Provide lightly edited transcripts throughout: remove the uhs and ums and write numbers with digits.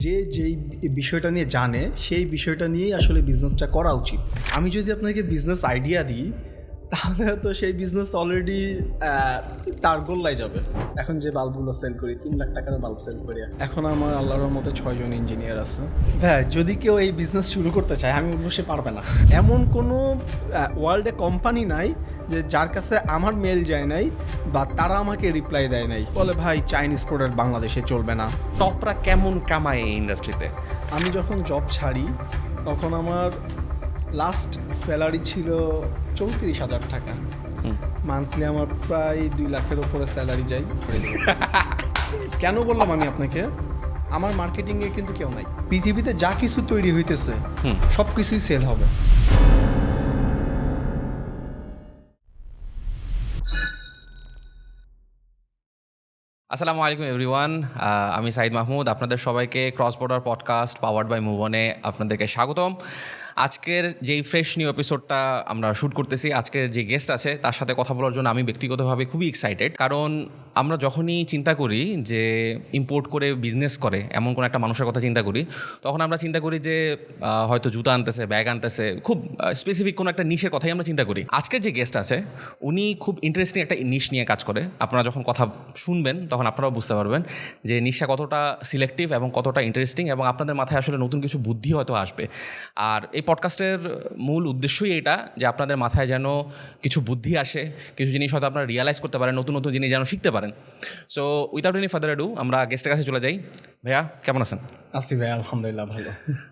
যেই বিষয়টা নিয়ে জানে সেই বিষয়টা নিয়েই আসলে বিজনেসটা করা উচিত। আমি যদি আপনাকে বিজনেস আইডিয়া দিই তাহলে তো সেই বিজনেস অলরেডি তার গোল্লায় যাবে। এখন যে বাল্বগুলো সেল করি 3 লাখ টাকার বাল্ব সেল করি, এখন আমার আল্লাহর মতো 6 জন ইঞ্জিনিয়ার আছে। হ্যাঁ, যদি কেউ এই বিজনেস শুরু করতে চায় আমি বলবো সে পারবে না। এমন কোনো ওয়ার্ল্ডে কোম্পানি নাই যে যার কাছে আমার মেল যায় নাই বা তারা আমাকে রিপ্লাই দেয় নাই, বলে ভাই চাইনিজ প্রোডাক্ট বাংলাদেশে চলবে না। টপরা কেমন কামায় এই ইন্ডাস্ট্রিতে? আমি যখন জব ছাড়ি তখন আমার লাস্ট স্যালারি ছিল 34,000 টাকা। মান্থলি আমার প্রায় 2 লাখের ওপরে স্যালারি যাই। কেন বললাম আমি আপনাকে, আমার মার্কেটিংয়ে কিন্তু কেউ নাই। পৃথিবীতে যা কিছু তৈরি হইতেছে সব কিছুই সেল হবে। আসসালামু আলাইকুম এভরিওয়ান, আমি সাইদ মাহমুদ। আপনাদের সবাইকে cross border podcast powered by মুভনে আপনাদেরকে স্বাগতম। আজকের যেই ফ্রেশ নিউ এপিসোডটা আমরা শ্যুট করতেছি, আজকের যে গেস্ট আছে তার সাথে কথা বলার জন্য আমি ব্যক্তিগতভাবে খুবই এক্সাইটেড। কারণ আমরা যখনই চিন্তা করি যে ইম্পোর্ট করে বিজনেস করে এমন কোনো একটা মানুষের কথা চিন্তা করি, তখন আমরা চিন্তা করি যে হয়তো জুতা আনতেছে, ব্যাগ আনতেছে, খুব স্পেসিফিক কোনো একটা নিশের কথাই আমরা চিন্তা করি। আজকের যে গেস্ট আছে উনি খুব ইন্টারেস্টিং একটা নিশ নিয়ে কাজ করে। আপনারা যখন কথা শুনবেন তখন আপনারাও বুঝতে পারবেন যে নিশা কতটা সিলেক্টিভ এবং কতটা ইন্টারেস্টিং, এবং আপনাদের মাথায় আসলে নতুন কিছু বুদ্ধি হয়তো আসবে। আর এই পডকাস্টের মূল উদ্দেশ্যই এটা যে আপনাদের মাথায় যেন কিছু বুদ্ধি আসে, কিছু জিনিস হয়তো আপনারা রিয়ালাইজ করতে পারেন, নতুন নতুন জিনিস যেন শিখতে পারেন। So without any further ado আমরা গেস্টের কাছে চলে যাই। ভাইয়া কেমন আছেন? আছি ভাই, আলহামদুলিল্লাহ ভালো।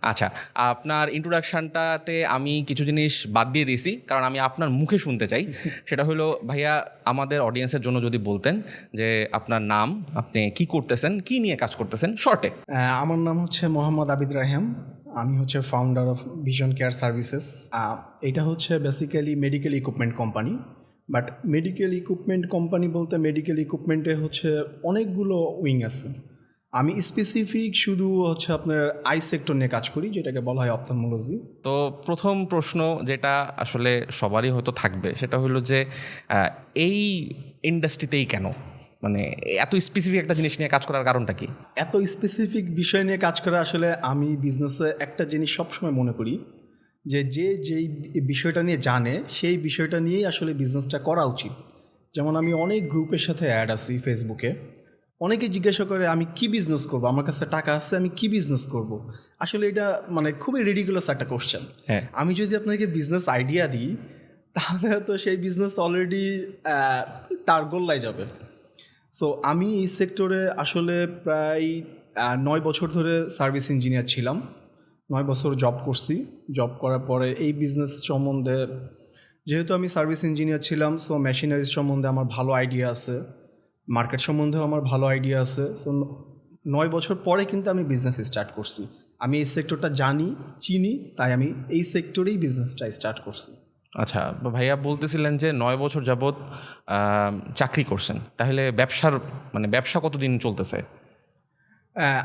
আচ্ছা, আপনার ইন্ট্রোডাকশানটাতে আমি কিছু জিনিস বাদ দিয়ে দিয়েছি কারণ আমি আপনার মুখে শুনতে চাই। সেটা হলো, ভাইয়া আমাদের অডিয়েন্সের জন্য যদি বলতেন যে আপনার নাম, আপনি কি করতেছেন, কি নিয়ে কাজ করতেছেন শর্টে। আমার নাম হচ্ছে মোহাম্মদ আবিদ রাহিম। আমি হচ্ছে founder of vision care services. এটা হচ্ছে basically medical equipment company. But medical equipment company বলতে মেডিকেল ইকুইপমেন্টে হচ্ছে অনেকগুলো উইং আছে। আমি স্পেসিফিক শুধু হচ্ছে আপনার আই সেক্টর নিয়ে কাজ করি, যেটাকে বলা হয় অপথলমোলজি। তো প্রথম প্রশ্ন যেটা আসলে সবারই হয়তো থাকবে সেটা হলো যে এই ইন্ডাস্ট্রিতেই কেন, মানে এত স্পেসিফিক একটা জিনিস নিয়ে কাজ করার কারণটা কি? এত স্পেসিফিক বিষয় নিয়ে কাজ করা, আসলে আমি বিজনেসে একটা জিনিস সবসময় মনে করি যে যেই বিষয়টা নিয়ে জানে সেই বিষয়টা নিয়েই আসলে বিজনেসটা করা উচিত। যেমন আমি অনেক গ্রুপের সাথে অ্যাড আছি ফেসবুকে, অনেকে জিজ্ঞাসা করে আমি কি বিজনেস করব, আমার কাছে টাকা আছে আমি কি বিজনেস করব। আসলে এটা মানে খুবই রিডিকুলাস একটা কোশ্চেন। হ্যাঁ, আমি যদি আপনাকে বিজনেস আইডিয়া দিই তাহলে তো সেই বিজনেস অলরেডি তার গোল্লায় যাবে। সো আমি এই সেক্টরে আসলে প্রায় 9 বছর ধরে সার্ভিস ইঞ্জিনিয়ার ছিলাম। 9 বছর জব করছি। জব করার পরে এই বিজনেস সম্বন্ধে, যেহেতু আমি সার্ভিস ইঞ্জিনিয়ার ছিলাম, সো মেশিনারিজ সম্বন্ধে আমার ভালো আইডিয়া আছে, মার্কেট সম্বন্ধেও আমার ভালো আইডিয়া আছে। সো 9 বছর পরে কিন্তু আমি বিজনেস স্টার্ট করছি। আমি এই সেক্টরটা জানি, চিনি, তাই আমি এই সেক্টরেই বিজনেসটা স্টার্ট করছি। আচ্ছা, ভাইয়া বলতেছিলেন যে 9 বছর যাবৎ চাকরি করছেন, তাহলে ব্যবসা কতদিন চলতেছে?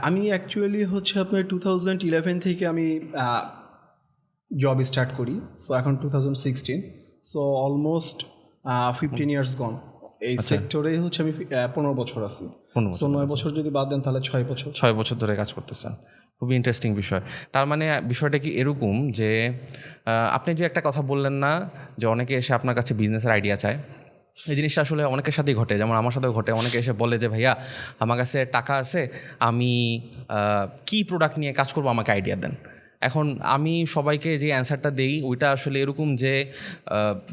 আমি অ্যাকচুয়ালি হচ্ছে আপনার 2011 থেকে আমি জব স্টার্ট করি। সো এখন 2016, সো অলমোস্ট 15 ইয়ার্স গন। এই সেক্টরেই হচ্ছে আমি 15 বছর আছি। সো 9 বছর যদি বাদ দেন তাহলে 6 বছর। 6 বছর ধরে কাজ করতেছেন, খুবই ইন্টারেস্টিং বিষয়। তার মানে বিষয়টা কি এরকম যে আপনি যে একটা কথা বললেন না যে অনেকে এসে আপনার কাছে বিজনেসের আইডিয়া চায়, এই জিনিসটা আসলে অনেকের সাথেই ঘটে, যেমন আমার সাথেও ঘটে। অনেকে এসে বলে যে ভাইয়া আমার কাছে টাকা আছে, আমি কি প্রোডাক্ট নিয়ে কাজ করবো, আমাকে আইডিয়া দেন। এখন আমি সবাইকে যে অ্যান্সারটা দেই ওইটা আসলে এরকম যে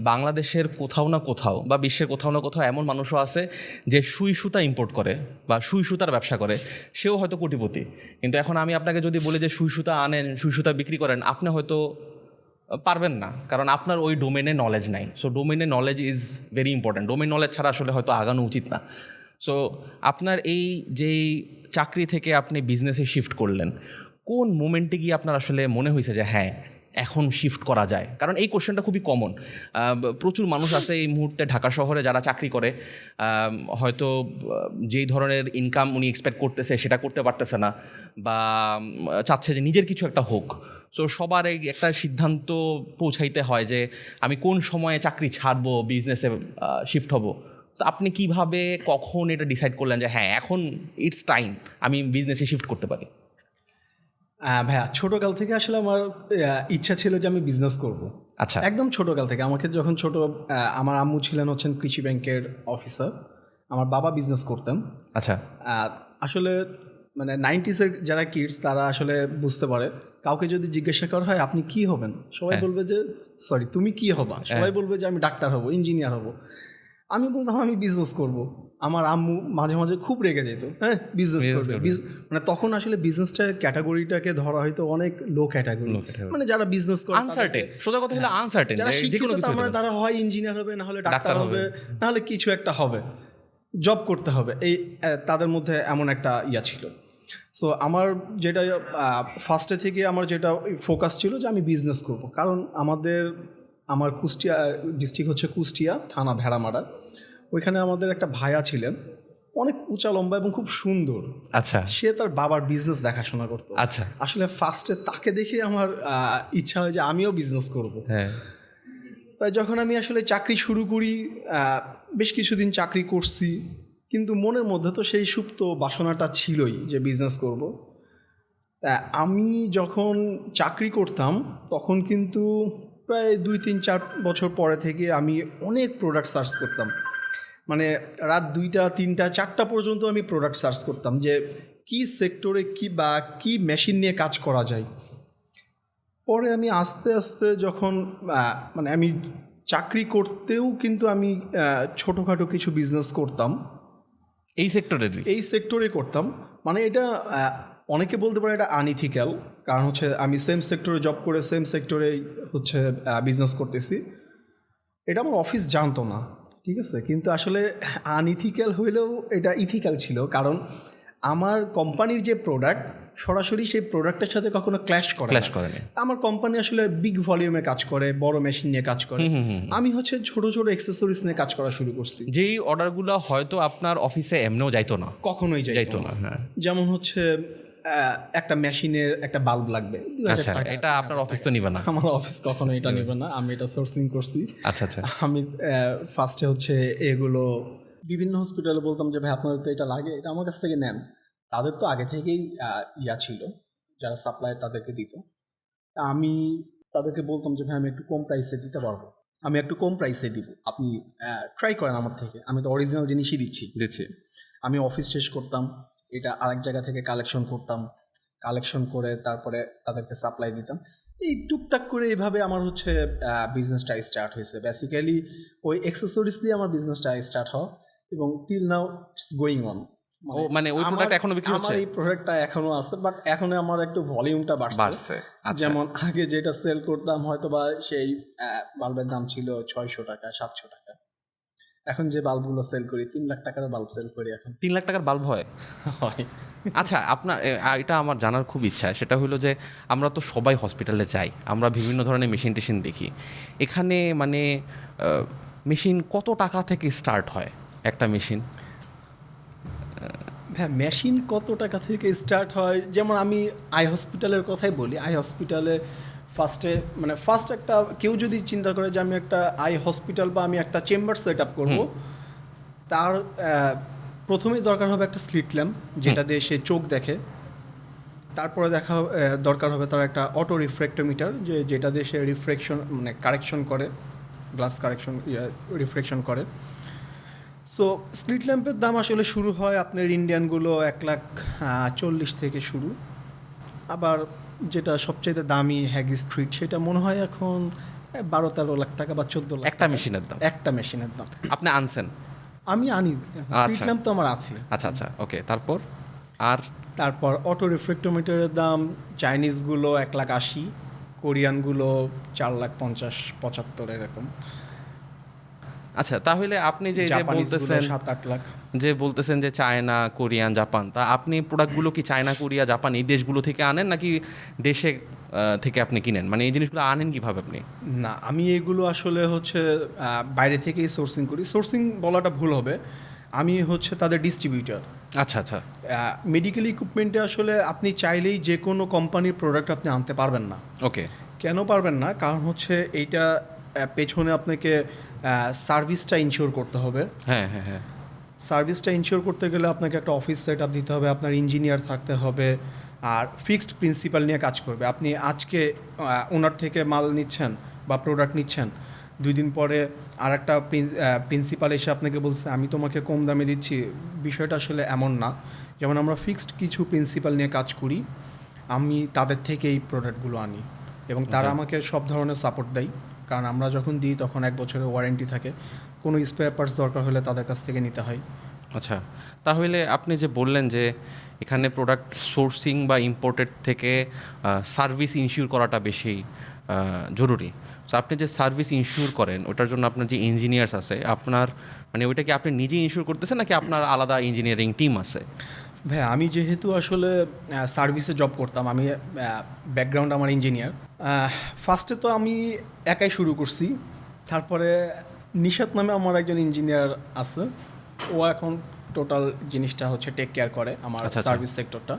বাংলাদেশের কোথাও না কোথাও বা বিশ্বের কোথাও না কোথাও এমন মানুষও আছে যে সুই সুতা ইম্পোর্ট করে বা সুই সুতার ব্যবসা করে, সেও হয়তো কোটিপতি। কিন্তু এখন আমি আপনাকে যদি বলি যে সুই সুতা আনেন, সুই সুতা বিক্রি করেন, আপনি হয়তো পারবেন না, কারণ আপনার ওই ডোমেনে নলেজ নাই। সো ডোমেনে knowledge is very important. Domain knowledge ছাড়া আসলে হয়তো আগানো উচিত না। সো আপনার এই যেই চাকরি থেকে আপনি বিজনেসে শিফট করলেন, কোন মোমেন্টে গিয়ে আপনার আসলে মনে হয়েছে যে হ্যাঁ এখন শিফট করা যায়? কারণ এই কোশ্চেনটা খুবই কমন। প্রচুর মানুষ আছে এই মুহূর্তে ঢাকা শহরে যারা চাকরি করে, হয়তো যেই ধরনের ইনকাম উনি এক্সপেক্ট করতেছে সেটা করতে পারতেছে না, বা চাচ্ছে যে নিজের কিছু একটা হোক। সো সবার এই একটা সিদ্ধান্ত পৌঁছাইতে হয় যে আমি কোন সময়ে চাকরি ছাড়বো, বিজনেসে শিফট হব। তো আপনি কিভাবে, কখন এটা ডিসাইড করলেন যে হ্যাঁ এখন ইটস টাইম, আমি বিজনেসে শিফট করতে পারি? ভাইয়া ছোটকাল থেকে আসলে আমার ইচ্ছা ছিল যে আমি বিজনেস করব। আচ্ছা একদম ছোটকাল থেকে আমাকে যখন আমার আম্মু ছিলেন হচ্ছেন কৃষি ব্যাংকের অফিসার, আমার বাবা বিজনেস করতেন। আচ্ছা আসলে মানে 90s-এর যারা কিডস তারা আসলে বুঝতে পারে, কাউকে যদি জিজ্ঞাসা করা হয় আপনি কি হবেন, সবাই বলবে যে সরি তুমি কি হবা, সবাই বলবে যে আমি ডাক্তার হব, ইঞ্জিনিয়ার হব। আমি বলতাম আমি বিজনেস করব। আমার আম্মু মাঝে মাঝে খুব রেগে যেত, হ্যাঁ বিজনেস করবে। মানে তখন আসলে বিজনেসটা ক্যাটাগরিটাকে ধরা হয়তো অনেক লো ক্যাটাগরি, মানে যারা বিজনেস করে আনসার্টেন, সোজা কথা হলো আনসার্টেন, যারা যে শিক্ষিত কোনো কিছু তার মানে হতে পারে। তারা হয় ইঞ্জিনিয়ার হবে, না হলে ডাক্তার ডাক্তার হবে, হবে। না হলে কিছু একটা হবে, জব করতে হবে, এই তাদের মধ্যে এমন একটা ইয়া ছিল। সো আমার যেটা ফার্স্টে থেকে আমার যেটা ফোকাস ছিল যে আমি বিজনেস করব, কারণ আমার কুষ্টিয়া ডিস্ট্রিক্ট হচ্ছে কুষ্টিয়া থানা ভেড়ামারা। ওইখানে আমাদের একটা ভাইয়া ছিলেন, অনেক উঁচা লম্বা এবং খুব সুন্দর। আচ্ছা সে তার বাবার বিজনেস দেখাশোনা করতো। আচ্ছা আসলে ফার্স্টে তাকে দেখে আমার ইচ্ছা হয় যে আমিও বিজনেস করব। হ্যাঁ তাই যখন আমি আসলে চাকরি শুরু করি, বেশ কিছুদিন চাকরি করছি, কিন্তু মনের মধ্যে তো সেই সুপ্ত বাসনাটা ছিলই যে বিজনেস করব। তা আমি যখন চাকরি করতাম তখন কিন্তু প্রায় 2-3-4 বছর পরে থেকে আমি অনেক প্রোডাক্ট সার্চ করতাম, মানে রাত 2টা 3টা 4টা পর্যন্ত আমি প্রোডাক্ট সার্চ করতাম যে কি সেক্টরে কি মেশিন নিয়ে কাজ করা যায়। পরে আমি আস্তে আস্তে যখন মানে আমি চাকরি করতেও কিন্তু আমি ছোটোখাটো কিছু বিজনেস করতাম, এই সেক্টরের। এই সেক্টরে করতাম। মানে এটা অনেকে বলতে পারে এটা আনইথিক্যাল, কারণ হচ্ছে আমি সেম সেক্টরে জব করে সেম সেক্টরে হচ্ছে বিজনেস করতেছি। এটা আমার অফিস জানতো না, ঠিক আছে, কিন্তু আসলে আনইথিক্যাল হইলেও এটা ইথিক্যাল ছিল, কারণ আমার কোম্পানির যে প্রোডাক্ট সরাসরি সেই প্রোডাক্টের সাথে কখনো ক্ল্যাশ করেনি। আমার কোম্পানি আসলে বিগ ভলিউমে কাজ করে, বড় মেশিন নিয়ে কাজ করে, আমি হচ্ছে ছোট ছোট অ্যাক্সেসরিজ নিয়ে কাজ করা শুরু করছি। যেই অর্ডারগুলো হয়তো আপনার অফিসে এমনিও যাইতো না, কখনোই যাইতো না। হ্যাঁ যেমন হচ্ছে একটা মেশিনের একটা বাল্ব লাগবে, 2000 আচ্ছা, টাকা। এটা আপনার অফিস তো নিবে না। আমার অফিস কখনো এটা নেবে না, আমি এটা সোর্সিং করছি। আচ্ছা আচ্ছা আমি ফার্স্টে হচ্ছে এগুলো বিভিন্ন হসপিটালে বলতাম যে ভাই আপনাদের তো এটা লাগে, এটা আমার কাছ থেকে নেন। তাদের তো আগে থেকেই ইয়া ছিল, যারা সাপ্লায়ার তাদেরকে দিত। তা আমি তাদেরকে বলতাম যে ভাই আমি একটু কম প্রাইসে দিতে পারবো, আমি একটু কম প্রাইসে দিব, আপনি ট্রাই করেন আমার থেকে, আমি তো অরিজিনাল জিনিসই দিচ্ছি। আমি অফিস শেষ করতাম, এটা আরেক জায়গা থেকে কালেকশন করতাম, কালেকশন করে তারপরে তাদেরকে সাপ্লাই দিতাম। এই টুকটাক করে এইভাবে আমার হচ্ছে বিজনেসটা স্টার্ট হয়েছে। বেসিক্যালি ওই অ্যাক্সেসরিজ দিয়ে আমার বিজনেসটা স্টার্ট হয় এবং till now it's going on. ও মানে ওই প্রোডাক্ট এখনো বিক্রি হচ্ছে? আমার এই প্রোডাক্টটা এখনো আছে, বাট এখন আমার একটু ভলিউমটা বাড়ছে। আচ্ছা। যেমন আগে যেটা সেল করতাম হয়তো বা সেই বাল্বের দাম ছিল 600 টাকা 700 টাকা, এখন যে বাল্বগুলো সেল করি 3 লাখ টাকার বাল্ব সেল করি এখন। 3 লাখ টাকার বাল্ব হয়? হয়। আচ্ছা, আপনার এটা আমার জানার খুব ইচ্ছা। সেটা হলো যে আমরা তো সবাই হসপিটালে যাই, আমরা বিভিন্ন ধরনের মেশিন টেশিন দেখি। এখানে মানে মেশিন কত টাকা থেকে স্টার্ট হয় একটা মেশিন? হ্যাঁ, মেশিন কত টাকা থেকে স্টার্ট হয়, যেমন আমি আই হসপিটালের কথাই বলি। আই হসপিটালে ফার্স্ট একটা কেউ যদি চিন্তা করে যে আমি একটা আই হসপিটাল বা আমি একটা চেম্বার সেট আপ করবো, তার প্রথমেই দরকার হবে একটা স্লিট ল্যাম্প, যেটা দিয়ে সে চোখ দেখে। তারপরে দরকার হবে তার একটা অটো রিফ্র্যাক্টোমিটার, যেটা দিয়ে সে রিফ্লেকশন মানে কারেকশন করে, গ্লাস কারেকশন রিফ্লেকশন করে। সো স্প্লিট ল্যাম্পের দাম আসলে শুরু হয় আপনার ইন্ডিয়ানগুলো 1,40,000 থেকে শুরু। আবার যেটা সবচেয়ে দামি হ্যাগি স্ট্রিট, সেটা মনে হয় এখন 12-13 লাখ টাকা বা 14 লাখ একটা মেশিনের দাম? একটা মেশিনের দাম। আপনি আনছেন? আমি আনি, স্প্লিট ল্যাম্প তো আমার আছে। আচ্ছা আচ্ছা, ওকে। তারপর অটো রিফ্লেক্টোমিটারের দাম চাইনিজগুলো 1,80,000, কোরিয়ানগুলো 4,50,000-75,000 এরকম। আচ্ছা, তাহলে আপনি যে বলতেছেন 7-8 লাখ, যে চায়না, কোরিয়ান, জাপান, তা আপনি প্রোডাক্টগুলো কি চায়না, কোরিয়া, জাপান এই দেশগুলো থেকে আনেন নাকি দেশে থেকে আপনি কিনেন? মানে এই জিনিসগুলো আনেন কিভাবে আপনি? না, আমি এগুলো আসলে হচ্ছে বাইরে থেকেই সোর্সিং করি। সোর্সিং বলাটা ভুল হবে, আমি হচ্ছে তাদের ডিস্ট্রিবিউটর। আচ্ছা আচ্ছা মেডিকেল ইকুইপমেন্টে আসলে আপনি চাইলেই যে কোনো কোম্পানির প্রোডাক্ট আপনি আনতে পারবেন না। ওকে। কেন পারবেন না? কারণ হচ্ছে এইটা পেছনে আপনাকে সার্ভিসটা ইনশিওর করতে হবে। হ্যাঁ হ্যাঁ হ্যাঁ। সার্ভিসটা ইনশিওর করতে গেলে আপনাকে একটা অফিস সেট আপ দিতে হবে, আপনার ইঞ্জিনিয়ার থাকতে হবে, আর ফিক্সড প্রিন্সিপাল নিয়ে কাজ করবে। আপনি আজকে ওনার থেকে মাল নিচ্ছেন বা প্রোডাক্ট নিচ্ছেন, 2 দিন পরে আর একটা প্রিন্সিপাল এসে আপনাকে বলছে আমি তোমাকে কম দামে দিচ্ছি। বিষয়টা আসলে এমন না। যেমন আমরা ফিক্সড কিছু প্রিন্সিপাল নিয়ে কাজ করি, আমি তাদের থেকে এই প্রোডাক্টগুলো আনি এবং তারা আমাকে সব ধরনের সাপোর্ট দেয়। কারণ আমরা যখন দিই তখন 1 বছরের ওয়ারেন্টি থাকে, কোনো স্পেয়ার পার্টস দরকার হলে তাদের কাছ থেকে নিতে হয়। আচ্ছা, তাহলে আপনি যে বললেন যে এখানে প্রোডাক্ট সোর্সিং বা ইম্পোর্টেড থেকে সার্ভিস ইনশিওর করাটা বেশি জরুরি। সো আপনি যে সার্ভিস ইনশিওর করেন ওটার জন্য আপনার যে ইঞ্জিনিয়ার্স আছে, আপনার মানে ওইটা কি আপনি নিজেই ইনশিওর করতেছেন নাকি আপনার আলাদা ইঞ্জিনিয়ারিং টিম আছে? ভাই আমি যেহেতু আসলে সার্ভিসে জব করতাম, আমি ব্যাকগ্রাউন্ড আমার ইঞ্জিনিয়ার। ফার্স্টে তো আমি একাই শুরু করছি, তারপরে নিশাত নামে আমার একজন ইঞ্জিনিয়ার আছে, ও এখন টোটাল জিনিসটা হচ্ছে টেক কেয়ার করে আমার আচ্ছা, আচ্ছা। সার্ভিস সেক্টরটা।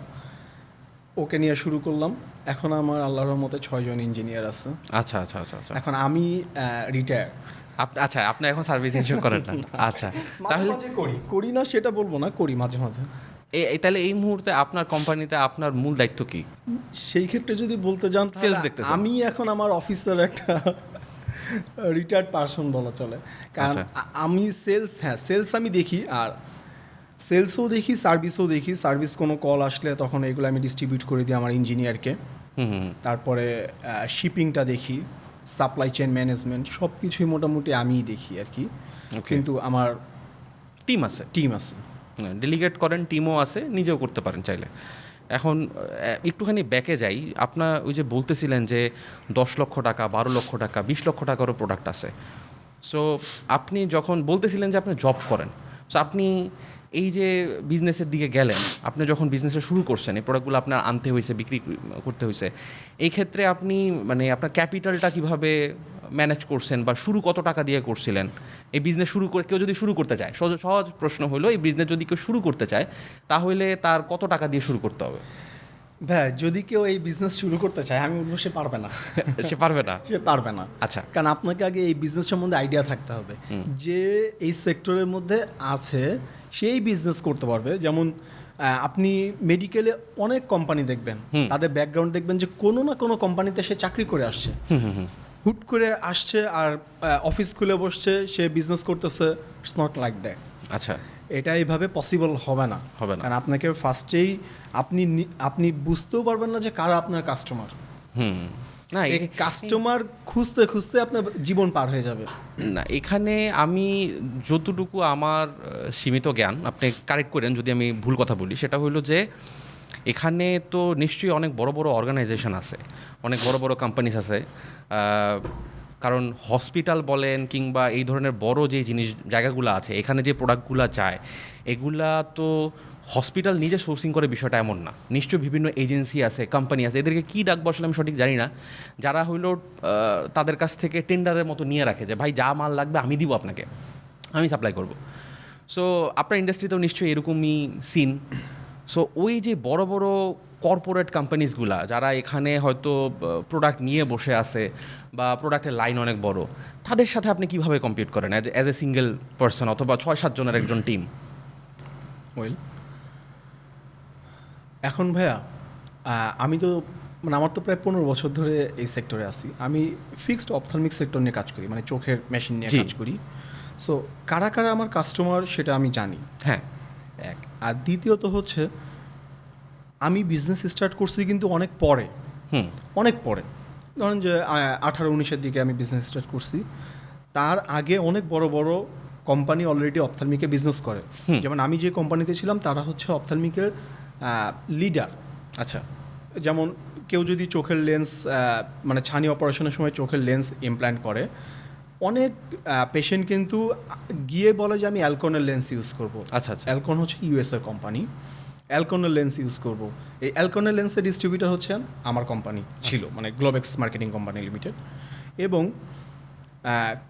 ওকে নিয়ে শুরু করলাম। এখন আমার আল্লাহর মতে 6 জন ইঞ্জিনিয়ার আছে। আচ্ছা আচ্ছা আচ্ছা আচ্ছা এখন আমি রিটায়ার। আচ্ছা, আপনি এখন সার্ভিস ইনশিওর করেন না? আচ্ছা, তাহলে করি না সেটা বলবো না, করি মাঝে মাঝে। তাহলে এই মুহূর্তে আপনার কোম্পানিতে আপনার মূল দায়িত্ব কি? সেই ক্ষেত্রে যদি বলতে যান তাহলে Sales দেখতেছেন? আমি এখন আমার অফিসের একটা রিটায়ার্ড পারসন বলা চলে। কারণ আচ্ছা। আমি সেলস আমি দেখি, আর সেলসও দেখি, সার্ভিসও দেখি। সার্ভিস কোনো কল আসলে তখন এগুলো আমি ডিস্ট্রিবিউট করে দিই আমার ইঞ্জিনিয়ারকে। হুম। তারপরে শিপিংটা দেখি, সাপ্লাই চেইন ম্যানেজমেন্ট সব কিছুই মোটামুটি আমিই দেখি আর কি। Okay. কিন্তু আমার টিম আছে, টিম আছে। ডেলিগেট করেন, টিমও আছে, নিজেও করতে পারেন চাইলে। এখন একটুখানি ব্যাকে যাই, আপনার ওই যে বলতেছিলেন যে 10 লক্ষ টাকা, 12 লক্ষ টাকা, 20 লক্ষ টাকারও প্রোডাক্ট আছে। সো আপনি যখন বলতেছিলেন যে আপনি জব করেন, সো আপনি এই যে বিজনেসের দিকে গেলেন, আপনি যখন বিজনেসটা শুরু করছেন, এই প্রোডাক্টগুলো আপনার আনতে হয়েছে, বিক্রি করতে হয়েছে, এই ক্ষেত্রে আপনি মানে আপনার ক্যাপিটালটা কিভাবে ম্যানেজ করছেন বা শুরু কত টাকা দিয়ে করছিলেন? এই বিজনেস শুরু করে কেউ যদি শুরু করতে চায়, সহজ প্রশ্ন হলো, এই বিজনেস যদি কেউ শুরু করতে চায় তাহলে তার কত টাকা দিয়ে শুরু করতে হবে? ভাই যদি কেউ এই বিজনেস শুরু করতে চায়, আমি বলবো সে পারবে না। সে পারবে না? সে পারবে না। আচ্ছা। কারণ আপনাকে আগে এই বিজনেস সম্বন্ধে আইডিয়া থাকতে হবে, যে এই সেক্টরের মধ্যে আছে সেই বিজনেস করতে পারবে। যেমন আপনি মেডিকেলে অনেক কোম্পানি দেখবেন, তাদের ব্যাকগ্রাউন্ড দেখবেন যে কোনো না কোনো কোম্পানিতে সে চাকরি করে আসছে, হুট করে আসছে আর অফিস খুলে বসছে, সে বিজনেস করতেছে। It's not like that. আচ্ছা। এটা এইভাবে পসিবল হবে না। কারণ আপনাকে ফার্স্টেই আপনি বুঝতেও পারবেন না যে কারা আপনার কাস্টমার। না, এই কাস্টমার খুঁজতে খুঁজতে আপনার জীবন পার হয়ে যাবে। না, এখানে আমি যতটুকু আমার সীমিত জ্ঞান, আপনি কারেক্ট করেন যদি আমি ভুল কথা বলি, সেটা হলো যে এখানে তো নিশ্চয়ই অনেক বড় বড় অর্গানাইজেশন আছে, অনেক বড় বড় কোম্পানিজ আছে। কারণ হসপিটাল বলেন কিংবা এই ধরনের বড় যে জায়গাগুলো আছে, এখানে যে প্রোডাক্টগুলো চায়, এগুলা তো হসপিটাল নিজে সোর্সিং করে বিষয়টা এমন না। নিশ্চয়ই বিভিন্ন এজেন্সি আছে, কোম্পানি আছে, এদেরকে কী ডাকবো আসলে আমি সঠিক জানি না, যারা হইলো তাদের কাছ থেকে টেন্ডারের মতো নিয়ে রাখে যে ভাই যা মাল লাগবে আমি দিব আপনাকে, আমি সাপ্লাই করব। সো আপনার ইন্ডাস্ট্রিতেও নিশ্চয়ই এরকমই সিন। সো ওই যে বড় বড় কর্পোরেট কোম্পানিজগুলা যারা এখানে হয়তো প্রোডাক্ট নিয়ে বসে আছে বা প্রোডাক্টের লাইন অনেক বড়, তাদের সাথে আপনি কিভাবে কম্পিট করেন অ্যাজ এ সিঙ্গেল পার্সন অথবা 6-7 জনের একজন টিম? ওয়েল, এখন ভাইয়া আমি তো মানে আমার তো প্রায় 15 বছর ধরে এই সেক্টরে আছি। আমি ফিক্সড অপথলমিক সেক্টর নিয়ে কাজ করি, মানে চোখের মেশিন নিয়ে কাজ করি। সো কারা কারা আমার কাস্টমার সেটা আমি জানি। হ্যাঁ। এক, আর দ্বিতীয়ত হচ্ছে আমি বিজনেস স্টার্ট করছি কিন্তু অনেক পরে, অনেক পরে। ধরেন যে 18-19-এর দিকে আমি বিজনেস স্টার্ট করছি। তার আগে অনেক বড় বড় কোম্পানি অলরেডি অপথলমিকে বিজনেস করে। যেমন আমি যে কোম্পানিতে ছিলাম তারা হচ্ছে অপথলমিকের লিডার। আচ্ছা। যেমন কেউ যদি চোখের লেন্স মানে ছানি অপারেশনের সময় চোখের লেন্স ইমপ্ল্যান্ট করে, অনেক পেশেন্ট কিন্তু গিয়ে বলে যে আমি অ্যালকনের লেন্স ইউজ করব। আচ্ছা আচ্ছা। অ্যালকন হচ্ছে ইউএসের কোম্পানি, অ্যালকনের লেন্স ইউজ করব। এই অ্যালকনের লেন্সের ডিস্ট্রিবিউটর হচ্ছে আমার কোম্পানি ছিল, মানে গ্লোবেক্স মার্কেটিং কোম্পানি লিমিটেড। এবং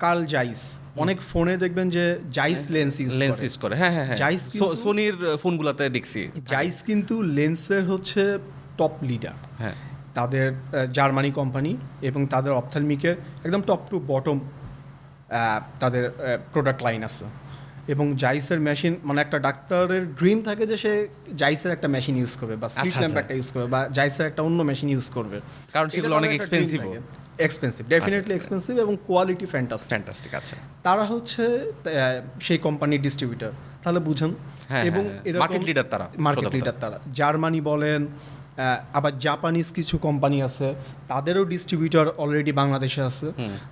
কার্ল জাইস, অনেক ফোনে দেখবেন যে জাইস লেন্স ইউজ করে। হ্যাঁ হ্যাঁ হ্যাঁ, জাইস সোনির ফোনগুলোতে দেখছি। জাইস কিন্তু লেন্সের হচ্ছে টপ লিডার। হ্যাঁ। তাদের জার্মানি কোম্পানি এবং তাদের অপথলমিকের একদম টপ টু বটম তাদের প্রোডাক্ট লাইন আছে। এবং জাইসের মেশিন, মানে একটা ডাক্তারের ড্রিম থাকে যে সে জাইসের একটা মেশিন ইউজ করবে বা স্লিপ আচ্ছা, ল্যাম্প আচ্ছা। একটা ইউজ করবে বা জাইসের একটা অন্য মেশিন ইউজ করবে, কারণ সেগুলো অনেক এক্সপেন্সিভ। এক্সপেন্সিভ, ডেফিনেটলি আচ্ছা। এক্সপেন্সিভ এবং কোয়ালিটি ফ্যান্টাস্টিক। ফ্যান্টাস্টিক। আচ্ছা, তারা হচ্ছে সেই কোম্পানির ডিস্ট্রিবিউটর, তাহলে বুঝুন। হ্যাঁ, এবং এরকম মার্কেট লিডার তারা, মার্কেট সোজা কথা। লিডার তারা, জার্মানি বলেন, আবার জাপানিজ কিছু কোম্পানি আছে, তাদেরও ডিস্ট্রিবিউটর অলরেডি বাংলাদেশে আছে।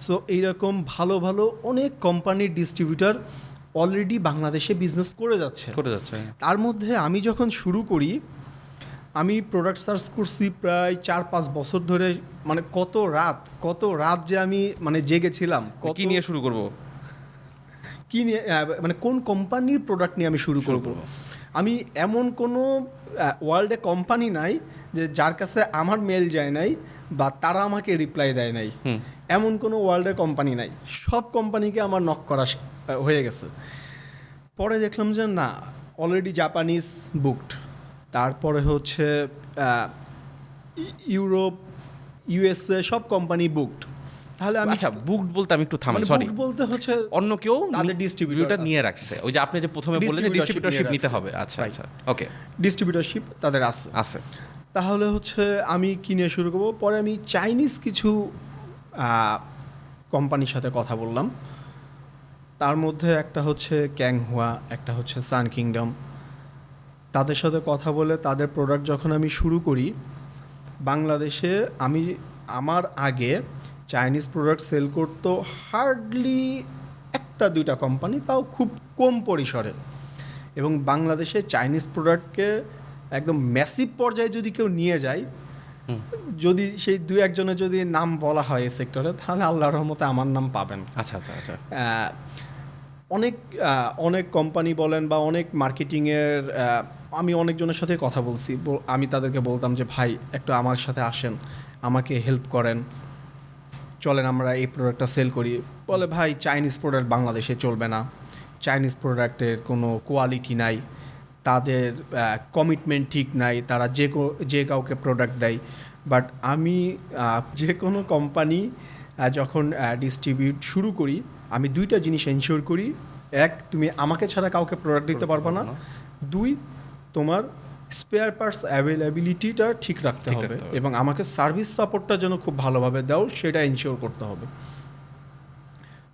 সো এইরকম ভালো ভালো অনেক কোম্পানির ডিস্ট্রিবিউটর অলরেডি বাংলাদেশে বিজনেস করে যাচ্ছে। তার মধ্যে আমি যখন শুরু করি, আমি প্রোডাক্ট সার্চ করছি প্রায় 4-5 বছর ধরে, মানে কত রাত যে আমি মানে জেগেছিলাম, কি নিয়ে শুরু করব, কি নিয়ে, মানে কোন কোম্পানির প্রোডাক্ট নিয়ে আমি শুরু করব। আমি এমন কোনো ওয়ার্ল্ডে কোম্পানি নাই যে যার কাছে আমার মেল যায় নাই বা তারা আমাকে রিপ্লাই দেয় নাই, এমন কোনো ওয়ার্ল্ডে কোম্পানি নাই। সব কোম্পানিকে আমার নক করা হয়ে গেছে। পরে দেখলাম যে না, অলরেডি জাপানিজ বুকড, তারপরে হচ্ছে ইউরোপ, ইউএসএ সব কোম্পানি বুকড। তাহলে আমি, আচ্ছা, বুকড বলতে আমি একটু থামি, মানে সরি, booked বলতে হচ্ছে অন্য কেউ তাদের ডিস্ট্রিবিউটর নিয়ে রাখছে, ওই যে আপনি যে প্রথমে বললেন যে ডিস্ট্রিবিউটরশিপ নিয়ে নিতে রাখছে। হবে। আচ্ছা, Right. আচ্ছা, ওকে, ডিস্ট্রিবিউটরশিপ তাদের আছে। আছে। তাহলে হচ্ছে আমি কিনে শুরু করবো। পরে আমি চাইনিজ কিছু কোম্পানির সাথে কথা বললাম, তার মধ্যে একটা হচ্ছে ক্যাংহুয়া, একটা হচ্ছে সান কিংডম। তাদের সাথে কথা বলে তাদের প্রোডাক্ট যখন আমি শুরু করি, বাংলাদেশে আমার আগে চাইনিজ প্রোডাক্ট সেল করতো হার্ডলি 1-2টা কোম্পানি, তাও খুব কম পরিসরে। এবং বাংলাদেশে চাইনিজ প্রোডাক্টকে একদম ম্যাসিভ পর্যায়ে যদি কেউ নিয়ে যায়, যদি সেই 2-1জনের যদি নাম বলা হয় এই সেক্টরে, তাহলে আল্লাহর রহমতে আমার নাম পাবেন। আচ্ছা, আচ্ছা, আচ্ছা। অনেক কোম্পানি বলেন বা অনেক মার্কেটিংয়ের, আমি অনেকজনের সাথে কথা বলছি। আমি তাদেরকে বলতাম যে ভাই একটু আমার সাথে আসেন, আমাকে হেল্প করেন, চলেন আমরা এই প্রোডাক্টটা সেল করি। বলে ভাই চাইনিজ প্রোডাক্ট বাংলাদেশে চলবে না, চাইনিজ প্রোডাক্টের কোনো কোয়ালিটি নাই, তাদের কমিটমেন্ট ঠিক নাই, তারা যে কাউকে প্রোডাক্ট দেয়। বাট আমি যে কোনো কোম্পানি যখন ডিস্ট্রিবিউট শুরু করি, আমি 2টা জিনিস এনশিওর করি। 1, তুমি আমাকে ছাড়া কাউকে প্রোডাক্ট দিতে পারবে না। 2, তোমার স্পেয়ার পার্টস অ্যাভেলেবিলিটিটা ঠিক রাখতে হবে এবং আমাকে সার্ভিস সাপোর্টটা যেন খুব ভালোভাবে দাও, সেটা এনশিওর করতে হবে।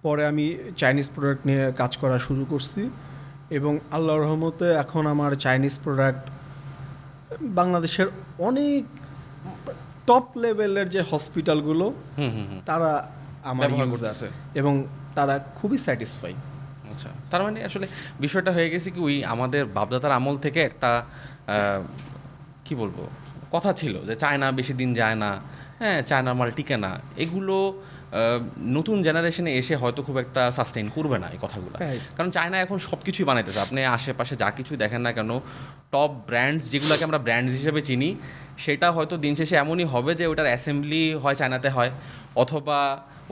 পরে আমি চাইনিজ প্রোডাক্ট নিয়ে কাজ করা শুরু করছি এবং আল্লাহর রহমতে এখন আমার চাইনিজ প্রোডাক্ট বাংলাদেশের অনেক টপ লেভেলের যে হসপিটালগুলো, তারা আমার ব্যবহার ইউজার করতেছে। এবং তারা খুবই স্যাটিসফাই। আচ্ছা, তার মানে আসলে বিষয়টা হয়ে গেছে কি, ওই আমাদের বাপদাদার আমল থেকে একটা কি বলবো কথা ছিল যে চায়না বেশি দিন যায় না, হ্যাঁ, চায়নার মাল টিকে না, এগুলো নতুন জেনারেশনে এসে হয়তো খুব একটা সাস্টেইন করবে না এই কথাগুলো। কারণ চায়না এখন সব কিছুই বানাইতেছে, আপনি আশেপাশে যা কিছুই দেখেন না কেন, টপ ব্র্যান্ডস যেগুলোকে আমরা ব্র্যান্ডস হিসেবে চিনি, সেটা হয়তো দিন শেষে এমনই হবে যে ওটার অ্যাসেম্বলি হয় চায়নাতে হয়, অথবা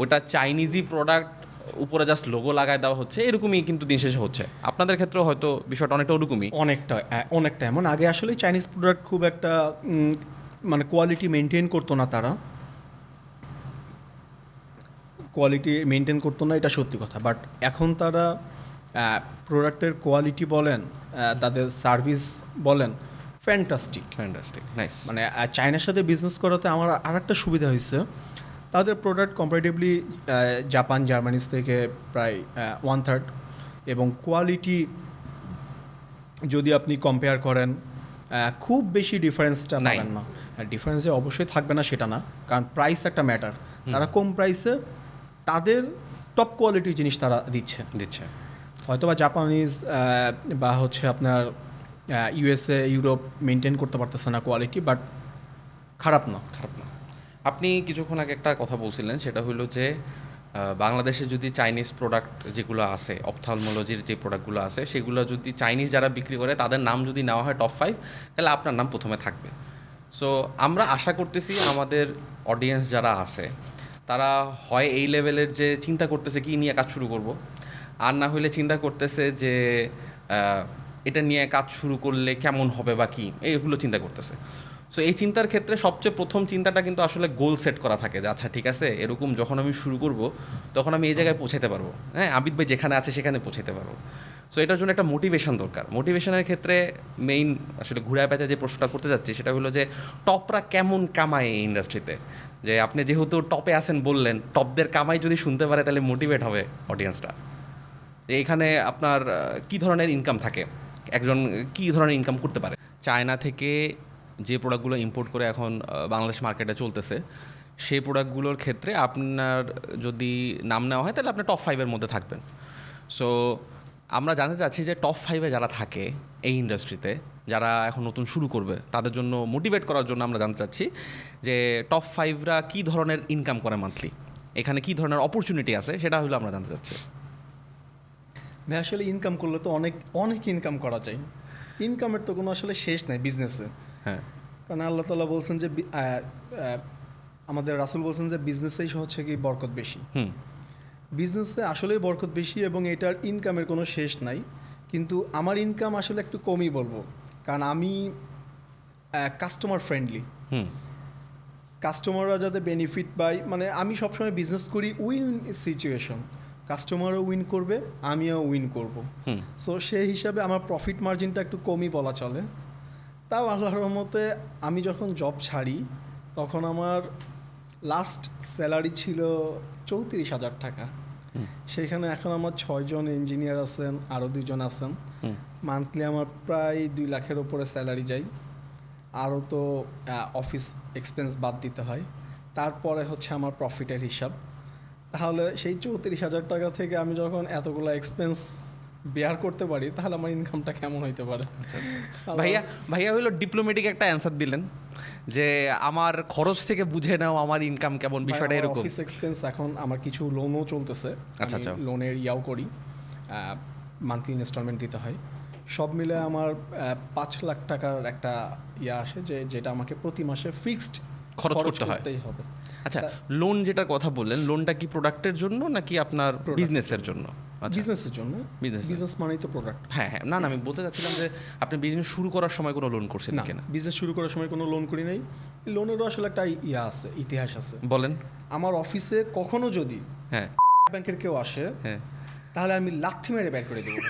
ওটা চাইনিজই প্রোডাক্ট, উপরে জাস্ট লোগো লাগায় দেওয়া হচ্ছে, এরকমই কিন্তু দিন শেষে হচ্ছে। আপনাদের ক্ষেত্রেও হয়তো বিষয়টা অনেকটা ওরকমই। অনেকটা এমন। আগে আসলে চাইনিজ প্রোডাক্ট খুব একটা মানে কোয়ালিটি মেনটেন করতো না, তারা কোয়ালিটি মেনটেন করতো না, এটা সত্যি কথা। বাট এখন তারা প্রোডাক্টের কোয়ালিটি বলেন, তাদের সার্ভিস বলেন, ফ্যান্টাস্টিক, নাইস। মানে চায়নার সাথে বিজনেস করাতে আমার আরেকটা সুবিধা হয়েছে, তাদের প্রোডাক্ট কম্পারেটিভলি জাপান, জার্মানিজ থেকে প্রায় 1/3, এবং কোয়ালিটি যদি আপনি কম্পেয়ার করেন খুব বেশি ডিফারেন্সটা পাবেন না। ডিফারেন্স যে অবশ্যই থাকবে না সেটা না, কারণ প্রাইস একটা ম্যাটার। তারা কম প্রাইসে তাদের টপ কোয়ালিটির জিনিস তারা দিচ্ছে। হয়তো বা জাপানিজ বা হচ্ছে আপনার ইউএসএ, ইউরোপ মেনটেন করতে পারতেছে না কোয়ালিটি, বাট খারাপ না। আপনি কিছুক্ষণ আগে একটা কথা বলছিলেন, সেটা হলো যে বাংলাদেশে যদি চাইনিজ প্রোডাক্ট যেগুলো আছে, অপথলমোলজির যে প্রোডাক্টগুলো আছে, সেগুলো যদি চাইনিজ যারা বিক্রি করে তাদের নাম যদি নেওয়া হয় টপ 5, তাহলে আপনার নাম প্রথমে থাকবে। সো আমরা আশা করতেছি আমাদের অডিয়েন্স যারা আছে তারা হয় এই লেভেলের যে চিন্তা করতেছে কি নিয়ে কাজ শুরু করব, আর না হলে চিন্তা করতেছে যে এটা নিয়ে কাজ শুরু করলে কেমন হবে বা কী, এইগুলো চিন্তা করতেছে। সো এই চিন্তার ক্ষেত্রে সবচেয়ে প্রথম চিন্তাটা কিন্তু আসলে গোল সেট করা থাকে যে আচ্ছা ঠিক আছে, এরকম যখন আমি শুরু করব তখন আমি এই জায়গায় পৌঁছাতে পারবো, হ্যাঁ, আবিদ ভাই যেখানে আছে সেখানে পৌঁছাতে পারবো। সো এটার জন্য একটা মোটিভেশন দরকার। মোটিভেশনের ক্ষেত্রে মেইন আসলে ঘুরায় পেঁচা যে প্রশ্নটা করতে যাচ্ছি সেটা হলো যে টপরা কেমন কামায় এই ইন্ডাস্ট্রিতে, যে আপনি যেহেতু টপে আছেন বললেন, টপদের কামাই যদি শুনতে পারে তাহলে মোটিভেট হবে অডিয়েন্সটা। এইখানে আপনার কি ধরনের ইনকাম থাকে, একজন কি ধরনের ইনকাম করতে পারে? চায়না থেকে যে প্রোডাক্টগুলো ইম্পোর্ট করে এখন বাংলাদেশ মার্কেটে চলতেছে, সেই প্রোডাক্টগুলোর ক্ষেত্রে আপনার যদি নাম নেওয়া হয় তাহলে আপনি টপ 5-এর মধ্যে থাকবেন। সো আমরা জানতে চাচ্ছি যে টপ 5-এ যারা থাকে এই ইন্ডাস্ট্রিতে, যারা এখন নতুন শুরু করবে, তাদের জন্য মোটিভেট করার জন্য আমরা জানতে চাচ্ছি যে টপ 5রা কী ধরনের ইনকাম করে মান্থলি, এখানে কী ধরনের অপরচুনিটি আছে, সেটা হলো আমরা জানতে চাচ্ছি। ভাই আসলে ইনকাম করলে তো অনেক অনেক ইনকাম করা যায়, ইনকামের তো কোনো আসলে শেষ নাই বিজনেসে। হ্যাঁ, কারণ আল্লাহ তাআলা বলছেন যে আমাদের রাসূল বলছেন যে বিজনেসেই হচ্ছে কি বরকত বেশি। বিজনেসে আসলেই বরকত বেশি এবং এটার ইনকামের কোনো শেষ নাই। কিন্তু আমার ইনকাম আসলে একটু কমই বলবো, কারণ আমি কাস্টমার ফ্রেন্ডলি। কাস্টমাররা যাতে বেনিফিট পায়, মানে আমি সবসময় বিজনেস করি উইন সিচুয়েশন, কাস্টমারও উইন করবে, আমিও উইন করব। সো সেই হিসাবে আমার প্রফিট মার্জিনটা একটু কমই বলা চলে। তাও আল্লাহর রহমতে আমি যখন জব ছাড়ি তখন আমার লাস্ট স্যালারি ছিল 34,000 টাকা। সেখানে এখন আমার 6 জন ইঞ্জিনিয়ার আছেন, আরও 2 জন আছেন। মান্থলি আমার প্রায় 2 লাখের ওপরে স্যালারি যায়। আরও তো অফিস এক্সপেন্স বাদ দিতে হয়, তারপরে হচ্ছে আমার প্রফিটের হিসাব। তাহলে সেই 34,000 টাকা থেকে আমি যখন এতগুলো এক্সপেন্স বেয়ার করতে পারি, তাহলে আমার ইনকামটা কেমন হইতে পারে? ভাইয়া হইলো ডিপ্লোমেটিক একটা অ্যান্সার দিলেন যে আমার খরচ থেকে বুঝে নাও আমার ইনকাম কেমন, বিষয়টা এরকম। অফিস এক্সপেন্স এখন আমার কিছু লোনও চলতেছে, আচ্ছা। লোনের ইয়াও করি, মান্থলি ইনস্টলমেন্ট দিতে হয়। সব মিলে আমার 5 লাখ টাকার একটা ইয়া আসে, যেটা আমাকে প্রতি মাসে ফিক্সড খরচ করতে হয়। করতেই হবে। আচ্ছা, লোন যেটার কথা বললেন, লোনটা কি প্রোডাক্টের জন্য নাকি আপনার বিজনেসের জন্য? বিজনেসের জন্য। বিজনেস মানেই তো প্রোডাক্ট। হ্যাঁ, না আমি বলতে চাচ্ছিলাম যে আপনি বিজনেস শুরু করার সময় কোনো লোন করছেন না, কিনা? বিজনেস শুরু করার সময় কোনো লোন করি নাই। লোনেরও আসলে একটা ইয়া আছে, ইতিহাস আছে। বলেন। আমার অফিসে কখনো যদি হ্যাঁ, ব্যাংকের কেউ আসে, হ্যাঁ, তাহলে আমি লাথি মেরে বের করে দেবো।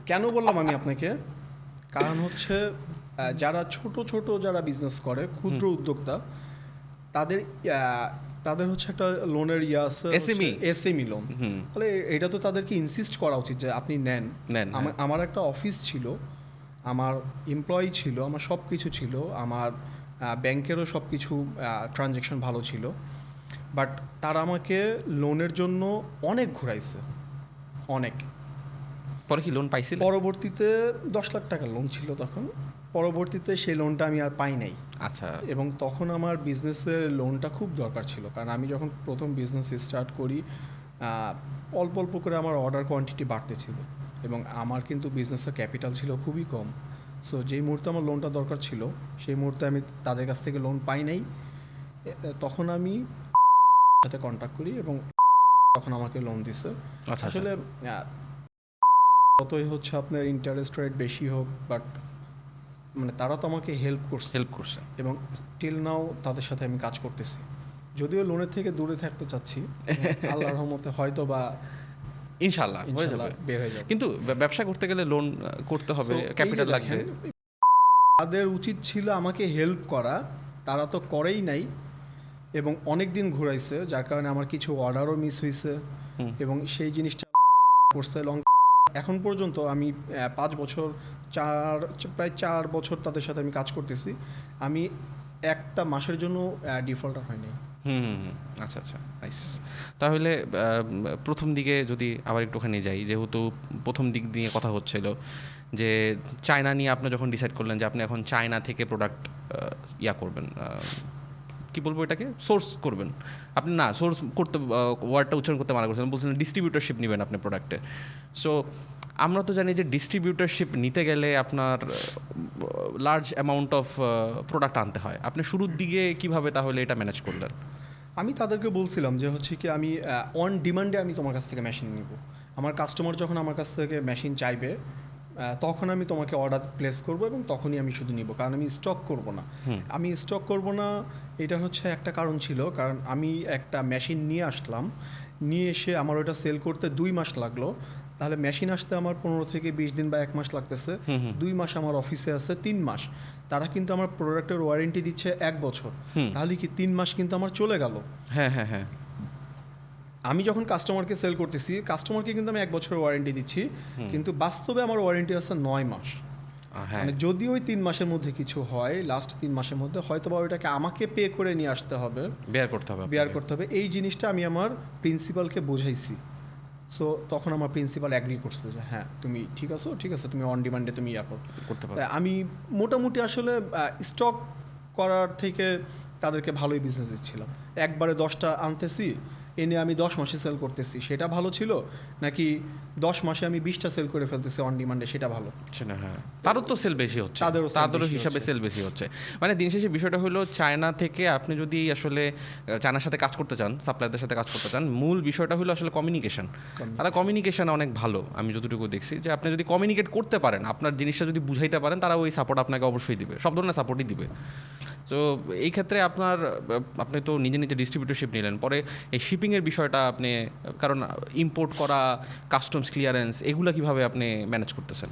কেন বললাম আমি আপনাকে? কারণ হচ্ছে যারা ছোট ছোট যারা বিজনেস করে, ক্ষুদ্র উদ্যোক্তা, তাদের হচ্ছে একটা লোনের ইয়া আছে, এসএমই লোন। তাহলে এটা তো তাদেরকে ইনসিস্ট করা উচিত যে আপনি নেন। আমার একটা অফিস ছিল, আমার এমপ্লয়ি ছিল, আমার সব কিছু ছিল, আমার ব্যাংকেরও সব কিছু ট্রানজ্যাকশন ভালো ছিল, বাট তারা আমাকে লোনের জন্য অনেক ঘুরাইছে, অনেক। পরে কি লোন পাইছিল? পরবর্তীতে 10 লাখ টাকার লোন ছিল তখন। পরবর্তীতে সেই লোনটা আমি আর পাই নাই। আচ্ছা। এবং তখন আমার বিজনেসের লোনটা খুব দরকার ছিল, কারণ আমি যখন প্রথম বিজনেস স্টার্ট করি অল্প অল্প করে আমার অর্ডার কোয়ান্টিটি বাড়তেছিল এবং আমার কিন্তু বিজনেসের ক্যাপিটাল ছিল খুবই কম। সো যেই মুহূর্তে আমার লোনটা দরকার ছিল, সেই মুহূর্তে আমি তাদের কাছ থেকে লোন পাই নাই। তখন আমি সাথে কন্ট্যাক্ট করি এবং তখন আমাকে লোন দিছে। আসলে যতই হচ্ছে আপনার ইন্টারেস্ট রেট বেশি হোক, বাট মানে তারা তো আমাকে হেল্প করছে এবং টিল নাও তাদের সাথে আমি কাজ করতেছি। যদিও লোনের থেকে দূরে থাকতে চাচ্ছি, আল্লাহর রহমতে হয়তো বা ইনশাআল্লাহ হয়ে যাবে, বের হয়ে যাবে। কিন্তু ব্যবসা করতে গেলে লোন করতে হবে, ক্যাপিটাল লাগবে। তাদের উচিত ছিল আমাকে হেল্প করা, তারা তো করেই নাই এবং অনেক দিন ঘুরাইছে, যার কারণে আমার কিছু অর্ডারও মিস হয়েছে এবং সেই জিনিসটা করছে। এখন পর্যন্ত আমি 5 বছর প্রায় 4 বছর তাদের সাথে আমি কাজ করতেছি, আমি একটা মাসের জন্য ডিফল্টার হয়নি। আচ্ছা, নাইস। তাহলে প্রথম দিকে যদি আবার একটুখানি যাই, যেহেতু প্রথম দিক দিয়ে কথা হচ্ছিল যে চায়না নিয়ে আপনি যখন ডিসাইড করলেন যে আপনি এখন চায়না থেকে প্রোডাক্ট করবেন, কী বলবো এটাকে, সোর্স করবেন। আপনি না সোর্স করতে ওয়ার্ডটা উচ্চারণ করতে মানা করছেন, বলছেন ডিস্ট্রিবিউটরশিপ নেবেন আপনি প্রোডাক্টে। সো আমরা তো জানি যে ডিস্ট্রিবিউটরশিপ নিতে গেলে আপনার লার্জ অ্যামাউন্ট অফ প্রোডাক্ট আনতে হয়। আপনি শুরুর দিকে কিভাবে তাহলে এটা ম্যানেজ করলেন? আমি তাদেরকে বলছিলাম যে হচ্ছে কি আমি অন ডিমান্ডে আমি তোমার কাছ থেকে মেশিন নিব। আমার কাস্টমার যখন আমার কাছ থেকে মেশিন চাইবে তখন আমি তোমাকে অর্ডার প্লেস করব এবং তখনই আমি শুধু নিব, কারণ আমি স্টক করব না। আমি স্টক করব না, এটা হচ্ছে একটা কারণ ছিল, কারণ আমি একটা মেশিন নিয়ে আসলাম, নিয়ে এসে আমার ওটা সেল করতে 2 মাস লাগলো। তাহলে মেশিন আসতে আমার 15 থেকে 20 দিন বা 1 মাস লাগতেছে, 2 মাস আমার অফিসে আছে, 3 মাস। তারা কিন্তু আমার প্রোডাক্টের ওয়ারেন্টি দিচ্ছে 1 বছর, তাহলে কি 3 মাস কিন্তু আমার চলে গেল। হ্যাঁ হ্যাঁ হ্যাঁ, আমি যখন কাস্টমারকে সেল করতেছি, কাস্টমারকে কিন্তু আমি 1 বছরের ওয়ারেন্টি দিচ্ছি, কিন্তু বাস্তবে আমার ওয়ারেন্টি আছে 9 মাস। হ্যাঁ মানে যদি ওই 3 মাসের মধ্যে কিছু হয়, লাস্ট 3 মাসের মধ্যে হয়তো বা ওইটাকে আমাকে পে করে নিয়ে আসতে হবে, বেয়ার করতে হবে বেয়ার করতে হবে। এই জিনিসটা আমি আমার প্রিন্সিপালকে বোঝাইছি। সো তখন আমার প্রিন্সিপাল অ্যাগ্রি করছে যে হ্যাঁ তুমি ঠিক আছে, তুমি অন ডিমান্ডে তুমি করতে পারো। তাই আমি মোটামুটি আসলে স্টক করার থেকে তাদেরকে ভালোই বিজনেস দিচ্ছিলাম। একবারে 10টা আনতেছি, এনে আমি 10 মাসে সেল করতেছি, সেটা ভালো ছিল, নাকি 10 মাসে আমি 20টা সেল করে ফেলতেছি অন ডিমান্ডে, সেটা ভালো। সেটা হ্যাঁ, তারও তো সেল বেশি হচ্ছে, তাদেরও sell তাদেরও বেশি হিসাবে হচ্ছে। সেল বেশি হচ্ছে। মানে দিন শেষে বিষয়টা হলো চায়না থেকে আপনি যদি আসলে চায়নার সাথে কাজ করতে চান, সাপ্লায়ারদের সাথে কাজ করতে চান, মূল বিষয়টা হলো আসলে কমিউনিকেশন। তারা কমিউনিকেশন অনেক ভালো, আমি যতটুকু দেখছি যে আপনি যদি কমিউনিকেট করতে পারেন, আপনার জিনিসটা যদি বুঝাইতে পারেন, তারা ওই সাপোর্ট আপনাকে অবশ্যই দিবে, সব ধরনের সাপোর্টই দিবে। তো এই ক্ষেত্রে আপনি তো নিজে নিজে ডিস্ট্রিবিউটরশিপ নিলেন, পরে এই শিপিংয়ের বিষয়টা আপনি, কারণ ইম্পোর্ট করা, কাস্টমস ক্লিয়ারেন্স, এগুলো কিভাবে আপনি ম্যানেজ করতেছেন?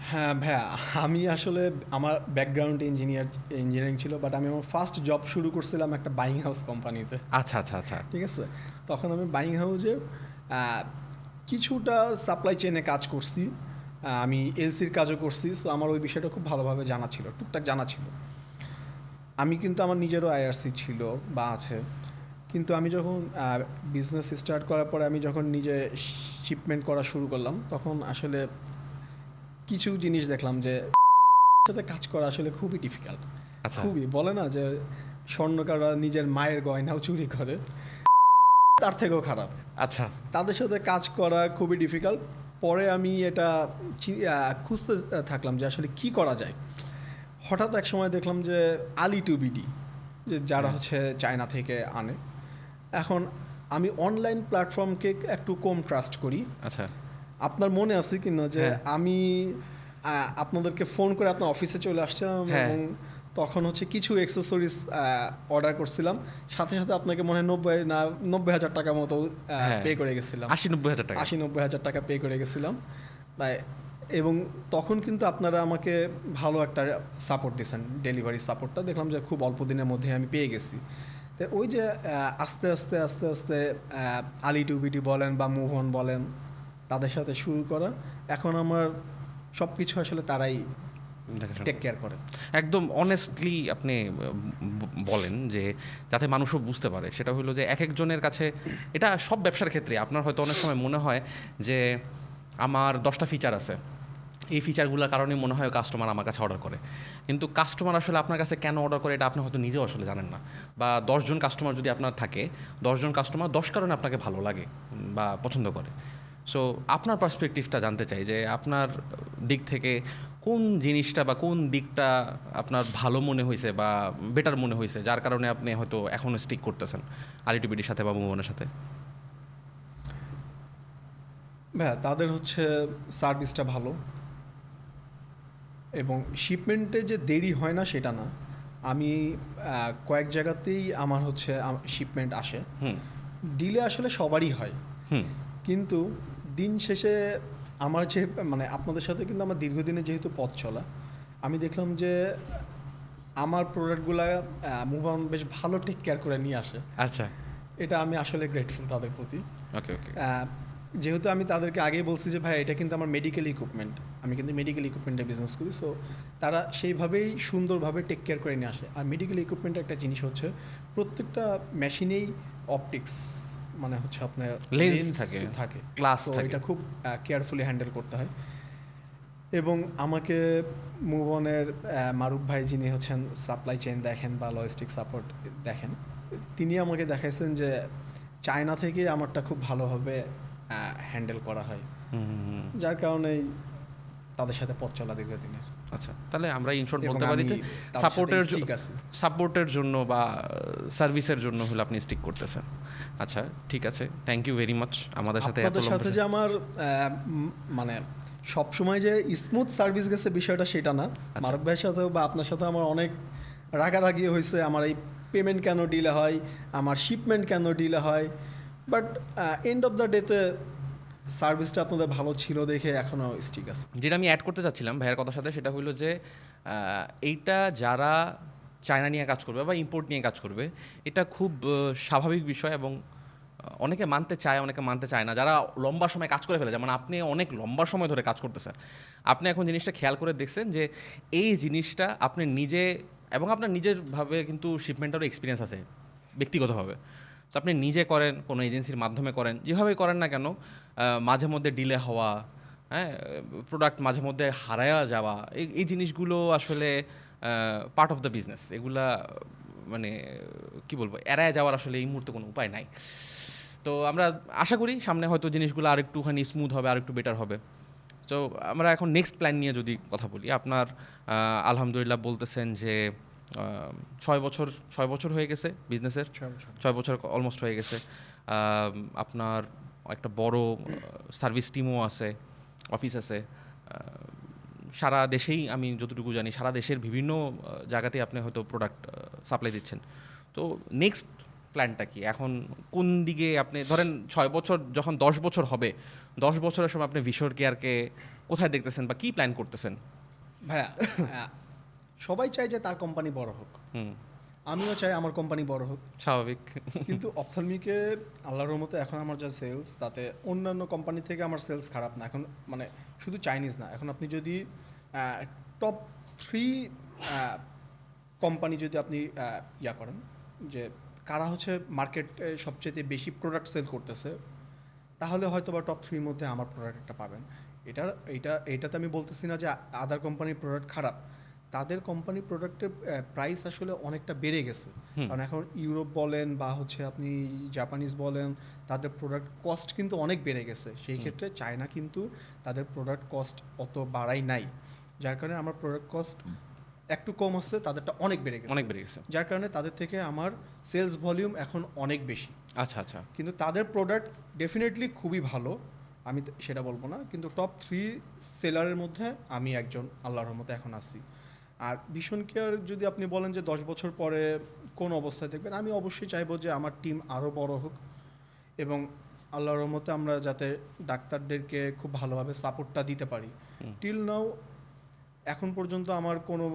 হ্যাঁ ভাইয়া, আমি আসলে আমার ব্যাকগ্রাউন্ড ইঞ্জিনিয়ারিং ছিল, বাট আমি আমার ফার্স্ট জব শুরু করছিলাম একটা বাইং হাউস কোম্পানিতে। আচ্ছা আচ্ছা আচ্ছা, ঠিক আছে, তখন আমি বাইং হাউসে কিছুটা সাপ্লাই চেনে কাজ করছি, আমি এলসির কাজও করছি। সো আমার ওই বিষয়টা খুব ভালোভাবে জানা ছিল, টুকটাক জানা ছিল। আমি কিন্তু আমার নিজেরও আইআরসি ছিল বা আছে, কিন্তু আমি যখন বিজনেস স্টার্ট করার পরে আমি যখন নিজে শিপমেন্ট করা শুরু করলাম, তখন আসলে কিছু জিনিস দেখলাম যে সাথে কাজ করা আসলে খুবই ডিফিকাল্ট। আচ্ছা খুবই, বলে না যে স্বর্ণকাররা নিজের মায়ের গয়নাও চুরি করে, তার থেকেও খারাপ। আচ্ছা তাদের সাথে কাজ করা খুবই ডিফিকাল্ট। পরে আমি এটা খুঁজতে থাকলাম যে আসলে কি করা যায়। হঠাৎ এক সময় দেখলাম যে আলি টু বিডি, যে যারা হচ্ছে চায়না থেকে আনে। এখন আমি অনলাইন প্ল্যাটফর্মকে একটু কম ট্রাস্ট করি। আচ্ছা আপনার মনে আছে কি না যে হ্যাঁ। আমি আপনাদেরকে ফোন করে আপনার অফিসে চলে আসছিলাম, হ্যাঁ। এবং তখন হচ্ছে কিছু অ্যাক্সেসরিজ অর্ডার করছিলাম, সাথে সাথে আপনাকে মনে হয় 90,000 টাকা মতো হ্যাঁ। পে করে গেছিলাম। 80-90 হাজার টাকা। 80-90 হাজার টাকা পে করে গেছিলাম তাই। এবং তখন কিন্তু আপনারা আমাকে ভালো একটা সাপোর্ট দিয়েছেন, ডেলিভারি সাপোর্টটা দেখলাম যে খুব অল্প দিনের মধ্যে আমি পেয়ে গেছি। তো ওই যে আস্তে আস্তে আস্তে আস্তে আলি টু বিডি বলেন বা মুভ অন বলেন, তাদের সাথে শুরু করা, এখন আমার সব কিছু আসলে তারাই দেখাশোনা। টেক কেয়ার করে। একদম অনেস্টলি আপনি বলেন যে যাতে মানুষও বুঝতে পারে, সেটা হলো যে এক একজনের কাছে, এটা সব ব্যবসার ক্ষেত্রে আপনার হয়তো অনেক সময় মনে হয় যে আমার 10টা ফিচার আছে, এই ফিচারগুলোর কারণে মনে হয় কাস্টমার আমার কাছে অর্ডার করে, কিন্তু কাস্টমার আসলে আপনার কাছে কেন অর্ডার করে এটা আপনি হয়তো নিজেও আসলে জানেন না। বা 10 জন কাস্টমার যদি আপনার থাকে, 10 জন কাস্টমার 10 কারণে আপনাকে ভালো লাগে বা পছন্দ করে। সো আপনার পার্সপেক্টিভটা জানতে চাই যে আপনার দিক থেকে কোন জিনিসটা বা কোন দিকটা আপনার ভালো মনে হয়েছে বা বেটার মনে হয়েছে, যার কারণে আপনি হয়তো এখনও স্টিক করতেছেন আলিটিবিটির সাথে বা মোমনের সাথে। ভাইয়া, তাদের হচ্ছে সার্ভিসটা ভালো, এবং শিপমেন্টে যে দেরি হয় না সেটা না। আমি কয়েক জায়গাতেই আমার হচ্ছে শিপমেন্ট আসে, হুম ডিলে আসলে সবারই হয়, হুম কিন্তু দিন শেষে আমার যে মানে আপনাদের সাথে কিন্তু আমার দীর্ঘদিনে যেহেতু পথ চলা, আমি দেখলাম যে আমার প্রোডাক্টগুলা মুভ অন বেশ ভালো টেক কেয়ার করে নিয়ে আসে। আচ্ছা এটা আমি আসলে গ্রেটফুল তাদের প্রতি। ওকে ওকে যেহেতু আমি তাদেরকে আগেই বলছি যে ভাই এটা কিন্তু আমার মেডিকেল ইকুইপমেন্ট, আমি কিন্তু মেডিকেল ইকুইপমেন্টে বিজনেস করি, সো তারা সেইভাবেই সুন্দরভাবে টেক কেয়ার করে নিয়ে আসে। আর মেডিকেল ইকুইপমেন্টের একটা জিনিস হচ্ছে প্রত্যেকটা মেশিনেই অপটিক্স, মানে হচ্ছে আপনার Lens থাকে, glass তো থাকে। এটা খুব কেয়ারফুলি হ্যান্ডেল করতে হয়। এবং আমাকে মুভনের মারুফ ভাই, যিনি হচ্ছেন সাপ্লাই চেইন দেখেন বা লজিস্টিক সাপোর্ট দেখেন, তিনি আমাকে দেখাইছেন যে চায়না থেকে আমারটা খুব ভালোভাবে হ্যান্ডেল করা হয়, যার কারণেই তাদের সাথে পথ চলা দীর্ঘদিনের। আচ্ছা, তাহলে আমরা ইনশর্ট এবং বলতে পারি যে আমি তাদের সাথে সাপোর্টের stick আছি। সাপোর্টের জন্য বা সার্ভিসের জন্য হলে আপনি স্টিক করতেছেন। আচ্ছা ঠিক আছে, থ্যাংক ইউ ভেরি মাচ আমাদের সাথে এত আপনাদের লম্বা সাথে যে আমার মানে সবসময় যে স্মুথ সার্ভিস গেছে বিষয়টা সেটা না। মারুফ ভাইয়ের সাথেও বা আপনার সাথে আমার অনেক রাগারাগি হয়েছে, আমার এই পেমেন্ট কেন ডিলে হয়, আমার শিপমেন্ট কেন ডিলে হয়, বাট এন্ড অফ দ্য ডেতে সার্ভিসটা আপনাদের ভালো ছিল দেখে এখনও স্টিক আছে। যেটা আমি অ্যাড করতে চাচ্ছিলাম ভাইয়ের কথার সাথে, সেটা হলো যে এইটা যারা চায়না নিয়ে কাজ করবে বা ইম্পোর্ট নিয়ে কাজ করবে, এটা খুব স্বাভাবিক বিষয় এবং অনেকে মানতে চায়, অনেকে মানতে চায় না। যারা লম্বা সময় কাজ করে ফেলে, যেমন আপনি অনেক লম্বা সময় ধরে কাজ করতেছেন, আপনি এখন জিনিসটা খেয়াল করে দেখছেন যে এই জিনিসটা আপনি নিজে এবং আপনার নিজেরভাবে কিন্তু শিপমেন্টেরও এক্সপিরিয়েন্স আছে ব্যক্তিগতভাবে। তো আপনি নিজে করেন, কোনো এজেন্সির মাধ্যমে করেন, যেভাবেই করেন না কেন, মাঝে মধ্যে ডিলে হওয়া, হ্যাঁ, প্রোডাক্ট মাঝে মধ্যে হারায়া যাওয়া, এই জিনিসগুলো আসলে পার্ট অফ দ্য বিজনেস। এগুলা মানে কি বলবো, এড়ায় যাওয়ার আসলে এই মুহূর্তে কোনো উপায় নাই। তো আমরা আশা করি সামনে হয়তো জিনিসগুলো আরেকটুখানি স্মুথ হবে, আরেকটু বেটার হবে। তো আমরা এখন নেক্সট প্ল্যান নিয়ে যদি কথা বলি, আপনার আলহামদুলিল্লাহ বলতেছেন যে 6 বছর হয়ে গেছে বিজনেসের, 6 বছর অলমোস্ট হয়ে গেছে। আপনার একটা বড় সার্ভিস টিমও আছে, অফিস আছে সারা দেশেই। আমি যতটুকু জানি সারা দেশের বিভিন্ন জায়গাতেই আপনি হয়তো প্রোডাক্ট সাপ্লাই দিচ্ছেন। তো নেক্সট প্ল্যানটা কি এখন, কোন দিকে আপনি ধরেন 6 বছর যখন 10 বছর হবে, 10 বছরের সময় আপনি ভিশর কেয়ারকে কোথায় দেখতেছেন বা কী প্ল্যান করতেছেন? ভাইয়া সবাই চায় যে তার কোম্পানি বড় হোক, আমিও চাই আমার কোম্পানি বড় হোক, স্বাভাবিক। কিন্তু অপথলমিকে আল্লাহর রহমতে এখন আমার যা সেলস, তাতে অন্যান্য কোম্পানি থেকে আমার সেলস খারাপ না এখন। মানে শুধু চাইনিজ না, এখন আপনি যদি টপ 3 কোম্পানি যদি আপনি ইয়া করেন যে কারা হচ্ছে মার্কেটে সবচেয়ে বেশি প্রোডাক্ট সেল করতেছে, তাহলে হয়তো বা টপ 3 মধ্যে আমার প্রোডাক্ট একটা পাবেন। এইটাতে আমি বলতেছি না যে আদার কোম্পানির প্রোডাক্ট খারাপ, তাদের কোম্পানি প্রোডাক্টের প্রাইস আসলে অনেকটা বেড়ে গেছে। কারণ এখন ইউরোপ বলেন বা হচ্ছে আপনি জাপানিজ বলেন, তাদের প্রোডাক্ট কস্ট কিন্তু অনেক বেড়ে গেছে। সেই ক্ষেত্রে চায়না কিন্তু তাদের প্রোডাক্ট কস্ট অত বাড়াই নাই, যার কারণে আমার প্রোডাক্ট কস্ট একটু কম আসছে, তাদেরটা অনেক বেড়ে গেছে। যার কারণে তাদের থেকে আমার সেলস ভলিউম এখন অনেক বেশি। আচ্ছা আচ্ছা। কিন্তু তাদের প্রোডাক্ট ডেফিনেটলি খুবই ভালো, আমি সেটা বলবো না, কিন্তু টপ 3 সেলারের মধ্যে আমি একজন আল্লাহর রহমতে এখন আসছি। আর ভিশন কেয়ার যদি আপনি বলেন যে 10 বছর পরে কোন অবস্থায় দেখবেন, আমি অবশ্যই চাইবো যে আমার টিম আরও বড় হোক এবং আল্লাহর রহমতে আমরা যাতে ডাক্তারদেরকে খুব ভালোভাবে সাপোর্টটা দিতে পারি। টিল নাও এখন পর্যন্ত আমার কোনো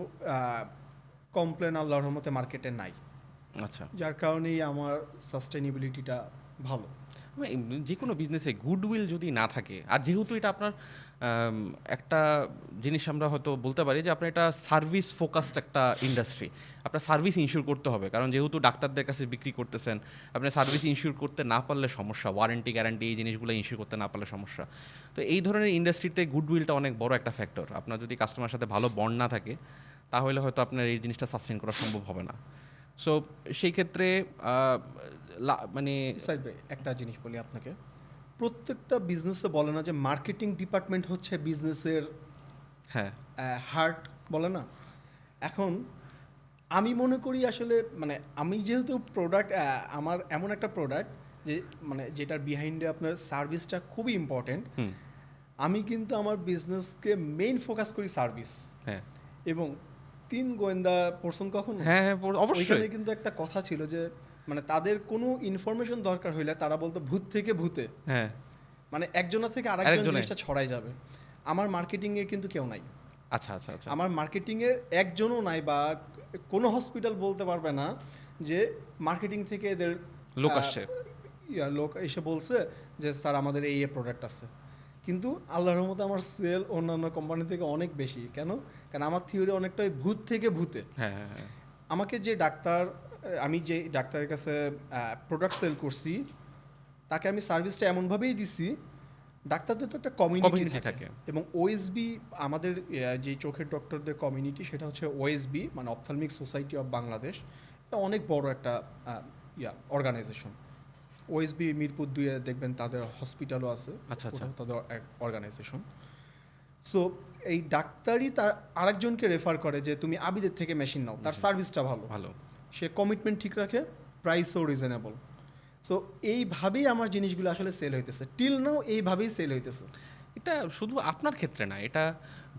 কমপ্লেন আল্লাহর রহমতে মার্কেটে নাই। আচ্ছা, যার কারণেই আমার সাস্টেনেবিলিটিটা ভালো। যে কোনো বিজনেসে গুডউইল যদি না থাকে, আর যেহেতু এটা আপনার একটা জিনিস আমরা হয়তো বলতে পারি যে আপনার এটা সার্ভিস ফোকাসড একটা ইন্ডাস্ট্রি, আপনার সার্ভিস ইনশিওর করতে হবে। কারণ যেহেতু ডাক্তারদের কাছে বিক্রি করতেছেন, আপনি সার্ভিস ইনশিওর করতে না পারলে সমস্যা, ওয়ারেন্টি গ্যারান্টি এই জিনিসগুলো ইনশিওর করতে না পারলে সমস্যা। তো এই ধরনের ইন্ডাস্ট্রিতে গুডউইলটা অনেক বড় একটা ফ্যাক্টর। আপনার যদি কাস্টমারের সাথে ভালো বন্ড না থাকে, তাহলে হয়তো আপনার এই জিনিসটা সাস্টেন করা সম্ভব হবে না। সো সেই ক্ষেত্রে মানে সাইদ ভাই, একটা জিনিস বলি আপনাকে, প্রত্যেকটা বিজনেসে বলে না যে মার্কেটিং ডিপার্টমেন্ট হচ্ছে বিজনেসের হার্ট, বলে না? এখন আমি মনে করি আসলে মানে আমি যেহেতু প্রোডাক্ট, আমার এমন একটা প্রোডাক্ট যে মানে যেটার বিহাইন্ডে আপনার সার্ভিসটা খুবই ইম্পর্টেন্ট, আমি কিন্তু আমার বিজনেসকে মেইন ফোকাস করি সার্ভিস। হ্যাঁ, এবং 3 গোয়েন্দা পড়ছেন কখন? হ্যাঁ অবশ্যই। কিন্তু একটা কথা ছিল যে মানে তাদের কোনো ইনফরমেশন দরকার হইলে তারা বলতো ভূত থেকে ভূতে, হ্যাঁ, মানে একজনের থেকে আরেকজন জিনিসটা ছড়াই যাবে। আমার মার্কেটিংয়ে কিন্তু কেউ নাই। আচ্ছা আচ্ছা আচ্ছা। আমার মার্কেটিংয়ে একজনও নাই, বা কোনো হসপিটাল বলতে পারবে না যে মার্কেটিং থেকে এদের লোক আসছে, লোক এসে বলছে যে স্যার আমাদের এই প্রোডাক্ট আছে। কিন্তু আল্লাহর রহমতে আমার সেল অন্যান্য কোম্পানি থেকে অনেক বেশি। কেন? কারণ আমার থিওরি অনেকটাই ভূত থেকে ভূতে। হ্যাঁ হ্যাঁ হ্যাঁ। আমাকে যে ডাক্তার, আমি যে ডাক্তারের কাছে প্রোডাক্ট সেল করছি, তাকে আমি সার্ভিসটা এমনভাবেই দিছি, ডাক্তারদের তো একটা কমিউনিটি থাকে এবং ওএসবি আমাদের যে চোখের ডক্টরদের কমিউনিটি, সেটা হচ্ছে ওএসবি মানে অপথলমিক সোসাইটি অফ বাংলাদেশ। এটা অনেক বড় একটা অর্গানাইজেশন। ওএসবি মিরপুর 2-এ দেখবেন তাদের হসপিটালও আছে। আচ্ছা আচ্ছা। তাদের অর্গানাইজেশন। সো এই ডাক্তারই তার আরেকজনকে রেফার করে যে তুমি আবিদের থেকে মেশিন নাও, তার সার্ভিসটা ভালো, সে কমিটমেন্ট ঠিক রাখে, প্রাইসও রিজনেবল। সো এইভাবেই আমার জিনিসগুলো আসলে সেল হইতেছে, টিল নাও এইভাবেই সেল হইতেছে। এটা শুধু আপনার ক্ষেত্রে না, এটা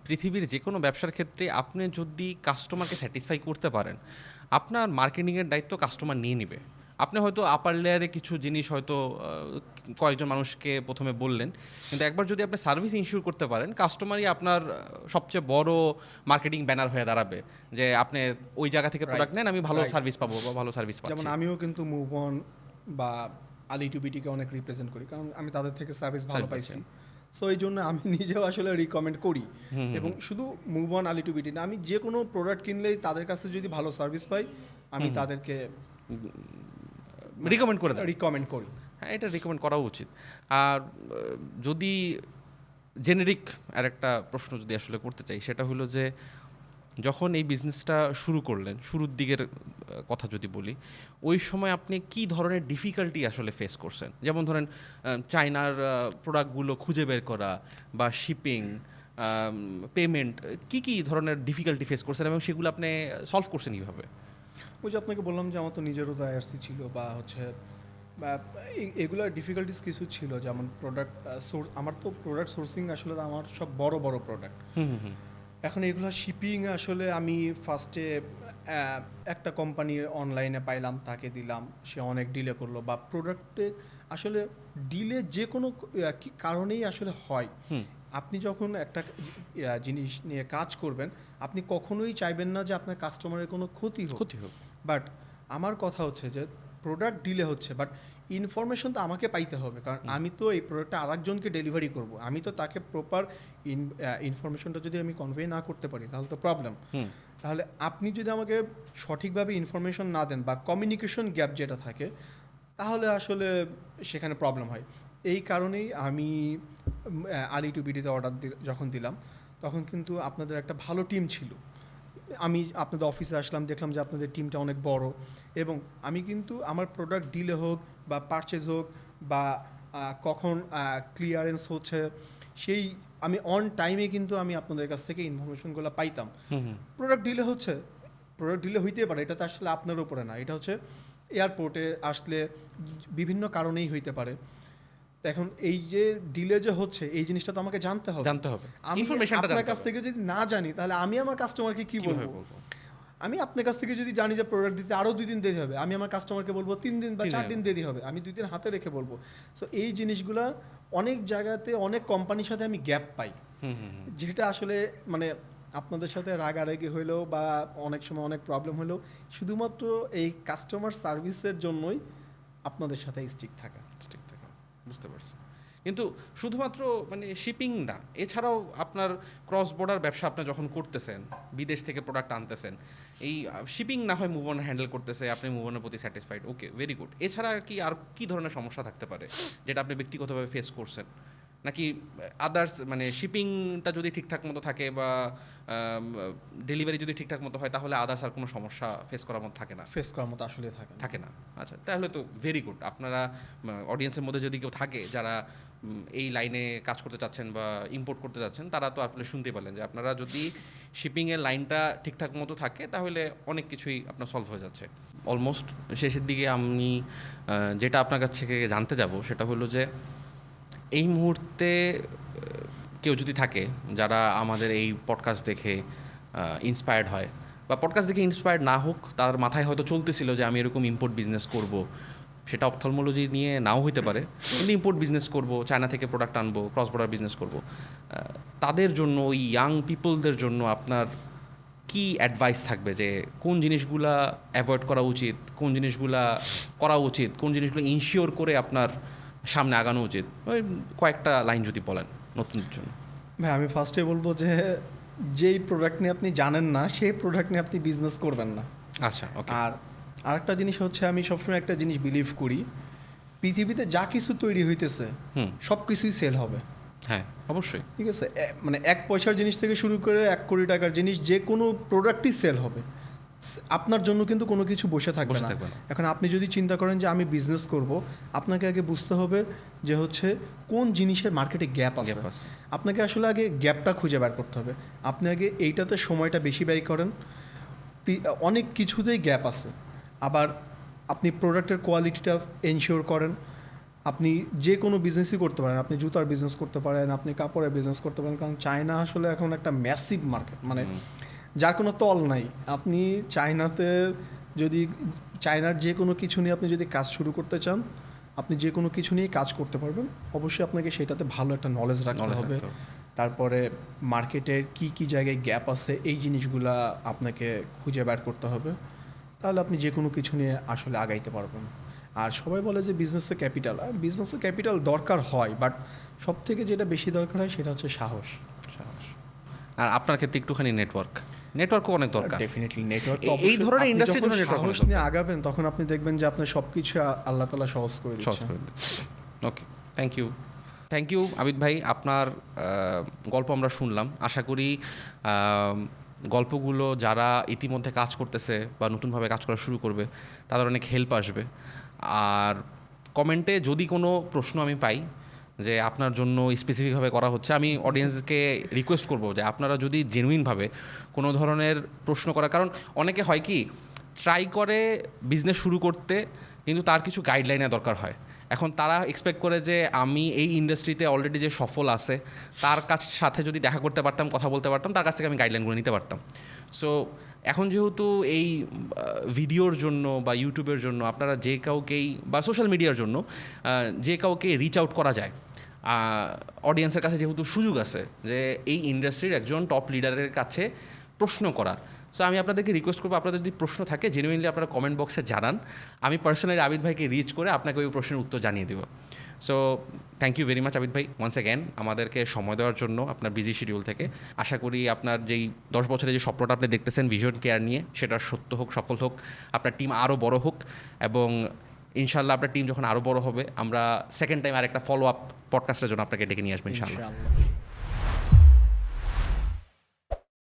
পৃথিবীর যে কোনো ব্যবসার ক্ষেত্রে আপনি যদি কাস্টমারকে স্যাটিসফাই করতে পারেন, আপনার মার্কেটিংয়ের দায়িত্ব কাস্টমার নিয়ে নেবে। আপনি হয়তো আপার লেয়ারে কিছু জিনিস হয়তো কয়েকজন মানুষকে প্রথমে বললেন, কিন্তু একবার যদি আপনি সার্ভিস ইনশিওর করতে পারেন, কাস্টমারই আপনার সবচেয়ে বড় মার্কেটিং ব্যানার হয়ে দাঁড়াবে, যে আপনি ওই জায়গা থেকে প্রোডাক্ট নেন, আমি ভালো সার্ভিস পাবো বা ভালো সার্ভিস পাচ্ছি। যেমন আমিও কিন্তু মুভ অন বা আলি টু বিটিকে অনেক রিপ্রেজেন্ট করি, কারণ আমি তাদের থেকে সার্ভিস ভালো পাইছি। সো এই জন্য আমি নিজেও আসলে রিকমেন্ড করি। এবং শুধু মুভ অন আলি টু বিটি না, আমি যে কোনো প্রোডাক্ট কিনলেই তাদের কাছে যদি ভালো সার্ভিস পাই আমি তাদেরকে রিকমেন্ড করি। হ্যাঁ, এটা রিকমেন্ড করা উচিত। আর যদি জেনেরিক আর একটা প্রশ্ন যদি আসলে করতে চাই, সেটা হলো যে যখন এই বিজনেসটা শুরু করলেন, শুরুর দিকের কথা যদি বলি, ওই সময় আপনি কি ধরনের ডিফিকাল্টি আসলে ফেস করছেন? যেমন ধরেন চায়নার প্রোডাক্টগুলো খুঁজে বের করা বা শিপিং, পেমেন্ট, কি ধরনের ডিফিকাল্টি ফেস করছেন এবং সেগুলো আপনি সলভ করছেন কীভাবে? ওই যে আপনাকে বললাম যে আমার তো নিজেরও তো আইআরসি ছিল, বা হচ্ছে বা এগুলো ডিফিকাল্টিস কিছু ছিল, যেমন প্রোডাক্ট আমার তো প্রোডাক্ট সোর্সিং আসলে আমার সব বড় বড় প্রোডাক্ট। এখন এগুলো শিপিং আসলে আমি ফার্স্টে একটা কোম্পানি অনলাইনে পাইলাম, তাকে দিলাম, সে অনেক ডিলে করলো, বা প্রোডাক্টে আসলে ডিলে যে কোনো কারণেই আসলে হয়। আপনি যখন একটা জিনিস নিয়ে কাজ করবেন, আপনি কখনোই চাইবেন না যে আপনার কাস্টমারের কোনো ক্ষতি হোক। বাট আমার কথা হচ্ছে যে প্রোডাক্ট ডিলে হচ্ছে, বাট ইনফরমেশন তো আমাকে পাইতে হবে, কারণ আমি তো এই প্রোডাক্টটা আরেকজনকে ডেলিভারি করব, আমি তো তাকে প্রপার ইনফরমেশনটা যদি আমি কনভে না করতে পারি তাহলে তো প্রবলেম। তাহলে আপনি যদি আমাকে সঠিকভাবে ইনফরমেশন না দেন বা কমিউনিকেশন গ্যাপ যেটা থাকে, তাহলে আসলে সেখানে প্রবলেম হয়। এই কারণেই আমি আলি টু বিডিতে অর্ডার যখন দিলাম, তখন কিন্তু আপনাদের একটা ভালো টিম ছিল। আমি আপনাদের অফিসে আসলাম, দেখলাম যে আপনাদের টিমটা অনেক বড়, এবং আমি কিন্তু আমার প্রোডাক্ট ডিলে হোক বা পারচেজ হোক বা কখন ক্লিয়ারেন্স হচ্ছে, সেই আমি অন টাইমে কিন্তু আমি আপনাদের কাছ থেকে ইনফরমেশনগুলো পাইতাম। প্রোডাক্ট ডিলে হচ্ছে, প্রোডাক্ট ডিলে হইতেই পারে, এটা তো আসলে আপনার উপরে না, এটা হচ্ছে এয়ারপোর্টে আসলে বিভিন্ন কারণেই হইতে পারে। এখন এই যে ডিলে যে হচ্ছে, এই জিনিসটা তো আমাকে জানতে হবে। আমি আপনার কাছ থেকে যদি না জানি, তাহলে আমি আমার কাস্টমারকে কি বলবো? আমি আপনার কাছ থেকে যদি জানি যে প্রোডাক্ট দিতে আরও 2 দিন দেরি হবে, আমি আমার কাস্টমারকে বলবো 3 দিন বা 4 দিন দেরি হবে, আমি 2 দিন হাতে রেখে বলবো। সো এই জিনিসগুলা অনেক জায়গাতে অনেক কোম্পানির সাথে আমি গ্যাপ পাই, যেটা আসলে মানে আপনাদের সাথে রাগারাগি হইলেও বা অনেক সময় অনেক প্রবলেম হলেও শুধুমাত্র এই কাস্টমার সার্ভিসের জন্যই আপনাদের সাথে স্টিক থাকা। বুঝতে পারছি। কিন্তু শুধুমাত্র মানে শিপিং না, এছাড়াও আপনার ক্রস বর্ডার ব্যবসা আপনি যখন করতেছেন, বিদেশ থেকে প্রোডাক্ট আনতেছেন, এই শিপিং না হয় মুভ অন হ্যান্ডেল করতেছে, আপনি মুভ অনের প্রতি স্যাটিসফাইড, ওকে, ভেরি গুড। এছাড়া কি আর কি ধরনের সমস্যা থাকতে পারে যেটা আপনি ব্যক্তিগতভাবে ফেস করছেন? নাকি আদার্স, মানে শিপিংটা যদি ঠিকঠাক মতো থাকে বা ডেলিভারি যদি ঠিকঠাক মতো হয়, তাহলে আদার্স আর কোনো সমস্যা ফেস করার মতো ফেস করার মতো আসলে থাকে না। আচ্ছা, তাহলে তো ভেরি গুড। আপনারা অডিয়েন্সের মধ্যে যদি কেউ থাকে যারা এই লাইনে কাজ করতে চাচ্ছেন বা ইম্পোর্ট করতে চাচ্ছেন, তারা তো আপনি শুনতে পারলেন যে আপনারা যদি শিপিংয়ের লাইনটা ঠিকঠাক মতো থাকে, তাহলে অনেক কিছুই আপনার সলভ হয়ে যাচ্ছে। অলমোস্ট শেষের দিকে আমি যেটা আপনার কাছ থেকে জানতে যাব সেটা হলো যে এই মুহূর্তে কেউ যদি থাকে যারা আমাদের এই পডকাস্ট দেখে ইন্সপায়ার্ড হয়, বা পডকাস্ট দেখে ইন্সপায়ার্ড না হোক, তার মাথায় হয়তো চলতেছিল যে আমি এরকম ইম্পোর্ট বিজনেস করব, সেটা অপথলমোলজি নিয়ে নাও হইতে পারে, কিন্তু ইম্পোর্ট বিজনেস করব, চায়না থেকে প্রোডাক্ট আনবো, ক্রস বর্ডার বিজনেস করব, তাদের জন্য, ওই ইয়াং পিপলদের জন্য আপনার কি অ্যাডভাইস থাকবে যে কোন জিনিসগুলা অ্যাভয়েড করা উচিত, কোন জিনিসগুলা করা উচিত, কোন জিনিসগুলো ইনশিওর করে আপনার সামনে আগানো উচিত? ওই কয়েকটা লাইন যদি বলেন নতুনদের জন্য। ভাই, আমি ফার্স্টে বলবো যে যেই প্রোডাক্ট নিয়ে আপনি জানেন না, সেই প্রোডাক্ট নিয়ে আপনি বিজনেস করবেন না। আচ্ছা, ওকে। আর আরেকটা জিনিস হচ্ছে, আমি সবসময় একটা জিনিস বিলিভ করি, পৃথিবীতে যা কিছু তৈরি হইতেছে সব কিছুই সেল হবে। হ্যাঁ, অবশ্যই। ঠিক আছে, মানে 1 পয়সার জিনিস থেকে শুরু করে 1 কোটি টাকার জিনিস, যে কোনো প্রোডাক্টই সেল হবে। আপনার জন্য কিন্তু কোনো কিছু বসে থাকবে না। এখন আপনি যদি চিন্তা করেন যে আমি বিজনেস করব, আপনাকে আগে বুঝতে হবে যে হচ্ছে কোন জিনিসের মার্কেটে গ্যাপ আছে। আপনাকে আসলে আগে গ্যাপটা খুঁজে বের করতে হবে। আপনি আগে এইটাতে সময়টা বেশি ব্যয় করেন, অনেক কিছুতেই গ্যাপ আছে। আবার আপনি প্রোডাক্টের কোয়ালিটিটা এনশিওর করেন। আপনি যে কোনো বিজনেসই করতে পারেন, আপনি জুতার বিজনেস করতে পারেন, আপনি কাপড়ের বিজনেস করতে পারেন, কারণ চায়না আসলে এখন একটা ম্যাসিভ মার্কেট, মানে যার কোনো তল নাই। আপনি চায়নাতে যদি চায়নার যে কোনো কিছু নিয়ে আপনি যদি কাজ শুরু করতে চান, আপনি যে কোনো কিছু নিয়ে কাজ করতে পারবেন। অবশ্যই আপনাকে সেটাতে ভালো একটা নলেজ রাখতে হবে। তারপরে মার্কেটের কি কি জায়গায় গ্যাপ আছে এই জিনিসগুলা আপনাকে খুঁজে বের করতে হবে, তাহলে আপনি যে কোনো কিছু নিয়ে আসলে আগাইতে পারবেন। আর সবাই বলে যে বিজনেসে ক্যাপিটাল দরকার হয়, বাট সব থেকে যেটা বেশি দরকার হয় সেটা হচ্ছে সাহস। আর আপনার ক্ষেত্রে একটুখানি নেটওয়ার্কও অনেক দরকার। Definitely network. এই ধরনের ইন্ডাস্ট্রির জন্য সাহস নিয়ে আগাবেন তখন আপনি দেখবেন যে আপনার সব কিছু আল্লাহ তাআলা সহজ করে দিচ্ছে। ওকে, থ্যাংক ইউ আবিদ ভাই। আপনার গল্প আমরা শুনলাম। আশা করি গল্পগুলো যারা ইতিমধ্যে কাজ করতেছে বা নতুনভাবে কাজ করা শুরু করবে তাদের অনেক হেল্প আসবে। আর কমেন্টে যদি কোনো প্রশ্ন আমি পাই যে আপনার জন্য স্পেসিফিকভাবে করা হচ্ছে, আমি অডিয়েন্সকে রিকোয়েস্ট করব যে আপনারা যদি জেনুইনভাবে কোনো ধরনের প্রশ্ন করা, কারণ অনেকে হয় কি ট্রাই করে বিজনেস শুরু করতে কিন্তু তার কিছু গাইডলাইনের দরকার হয়। এখন তারা এক্সপেক্ট করে যে আমি এই ইন্ডাস্ট্রিতে অলরেডি যে সফল আছে তার সাথে যদি দেখা করতে পারতাম, কথা বলতে পারতাম, তার কাছ থেকে আমি গাইডলাইনগুলো নিতে পারতাম। সো এখন যেহেতু এই ভিডিওর জন্য বা ইউটিউবের জন্য আপনারা যে কাউকেই বা সোশ্যাল মিডিয়ার জন্য যে কাউকে রিচ আউট করা যায়, অডিয়েন্সের কাছে যেহেতু সুযোগ আছে যে এই ইন্ডাস্ট্রির একজন টপ লিডারের কাছে প্রশ্ন করার। সো আমি আপনাদেরকে রিকোয়েস্ট করবো, আপনাদের যদি প্রশ্ন থাকে জেনুইনলি আপনারা কমেন্ট বক্সে জানান। আমি পার্সোনালি আবিদ ভাইকে রিচ করে আপনাকে ওই প্রশ্নের উত্তর জানিয়ে দেবো। So thank you very much Abid ভাই ওয়ান্স অ্যাগেন আমাদেরকে সময় দেওয়ার জন্য আপনার বিজি শিডিউল থেকে। আশা করি আপনার যেই 10 বছরের যে স্বপ্নটা আপনি দেখতেছেন ভিশন কেয়ার নিয়ে, সেটা সত্য হোক, সফল হোক, আপনার টিম আরও বড় হোক, এবং ইনশাল্লাহ আপনার টিম যখন আরও বড় হবে আমরা সেকেন্ড টাইম আরেকটা ফলো আপ পডকাস্টের জন্য আপনাকে ডেকে নিয়ে আসবো ইনশাল্লাহ।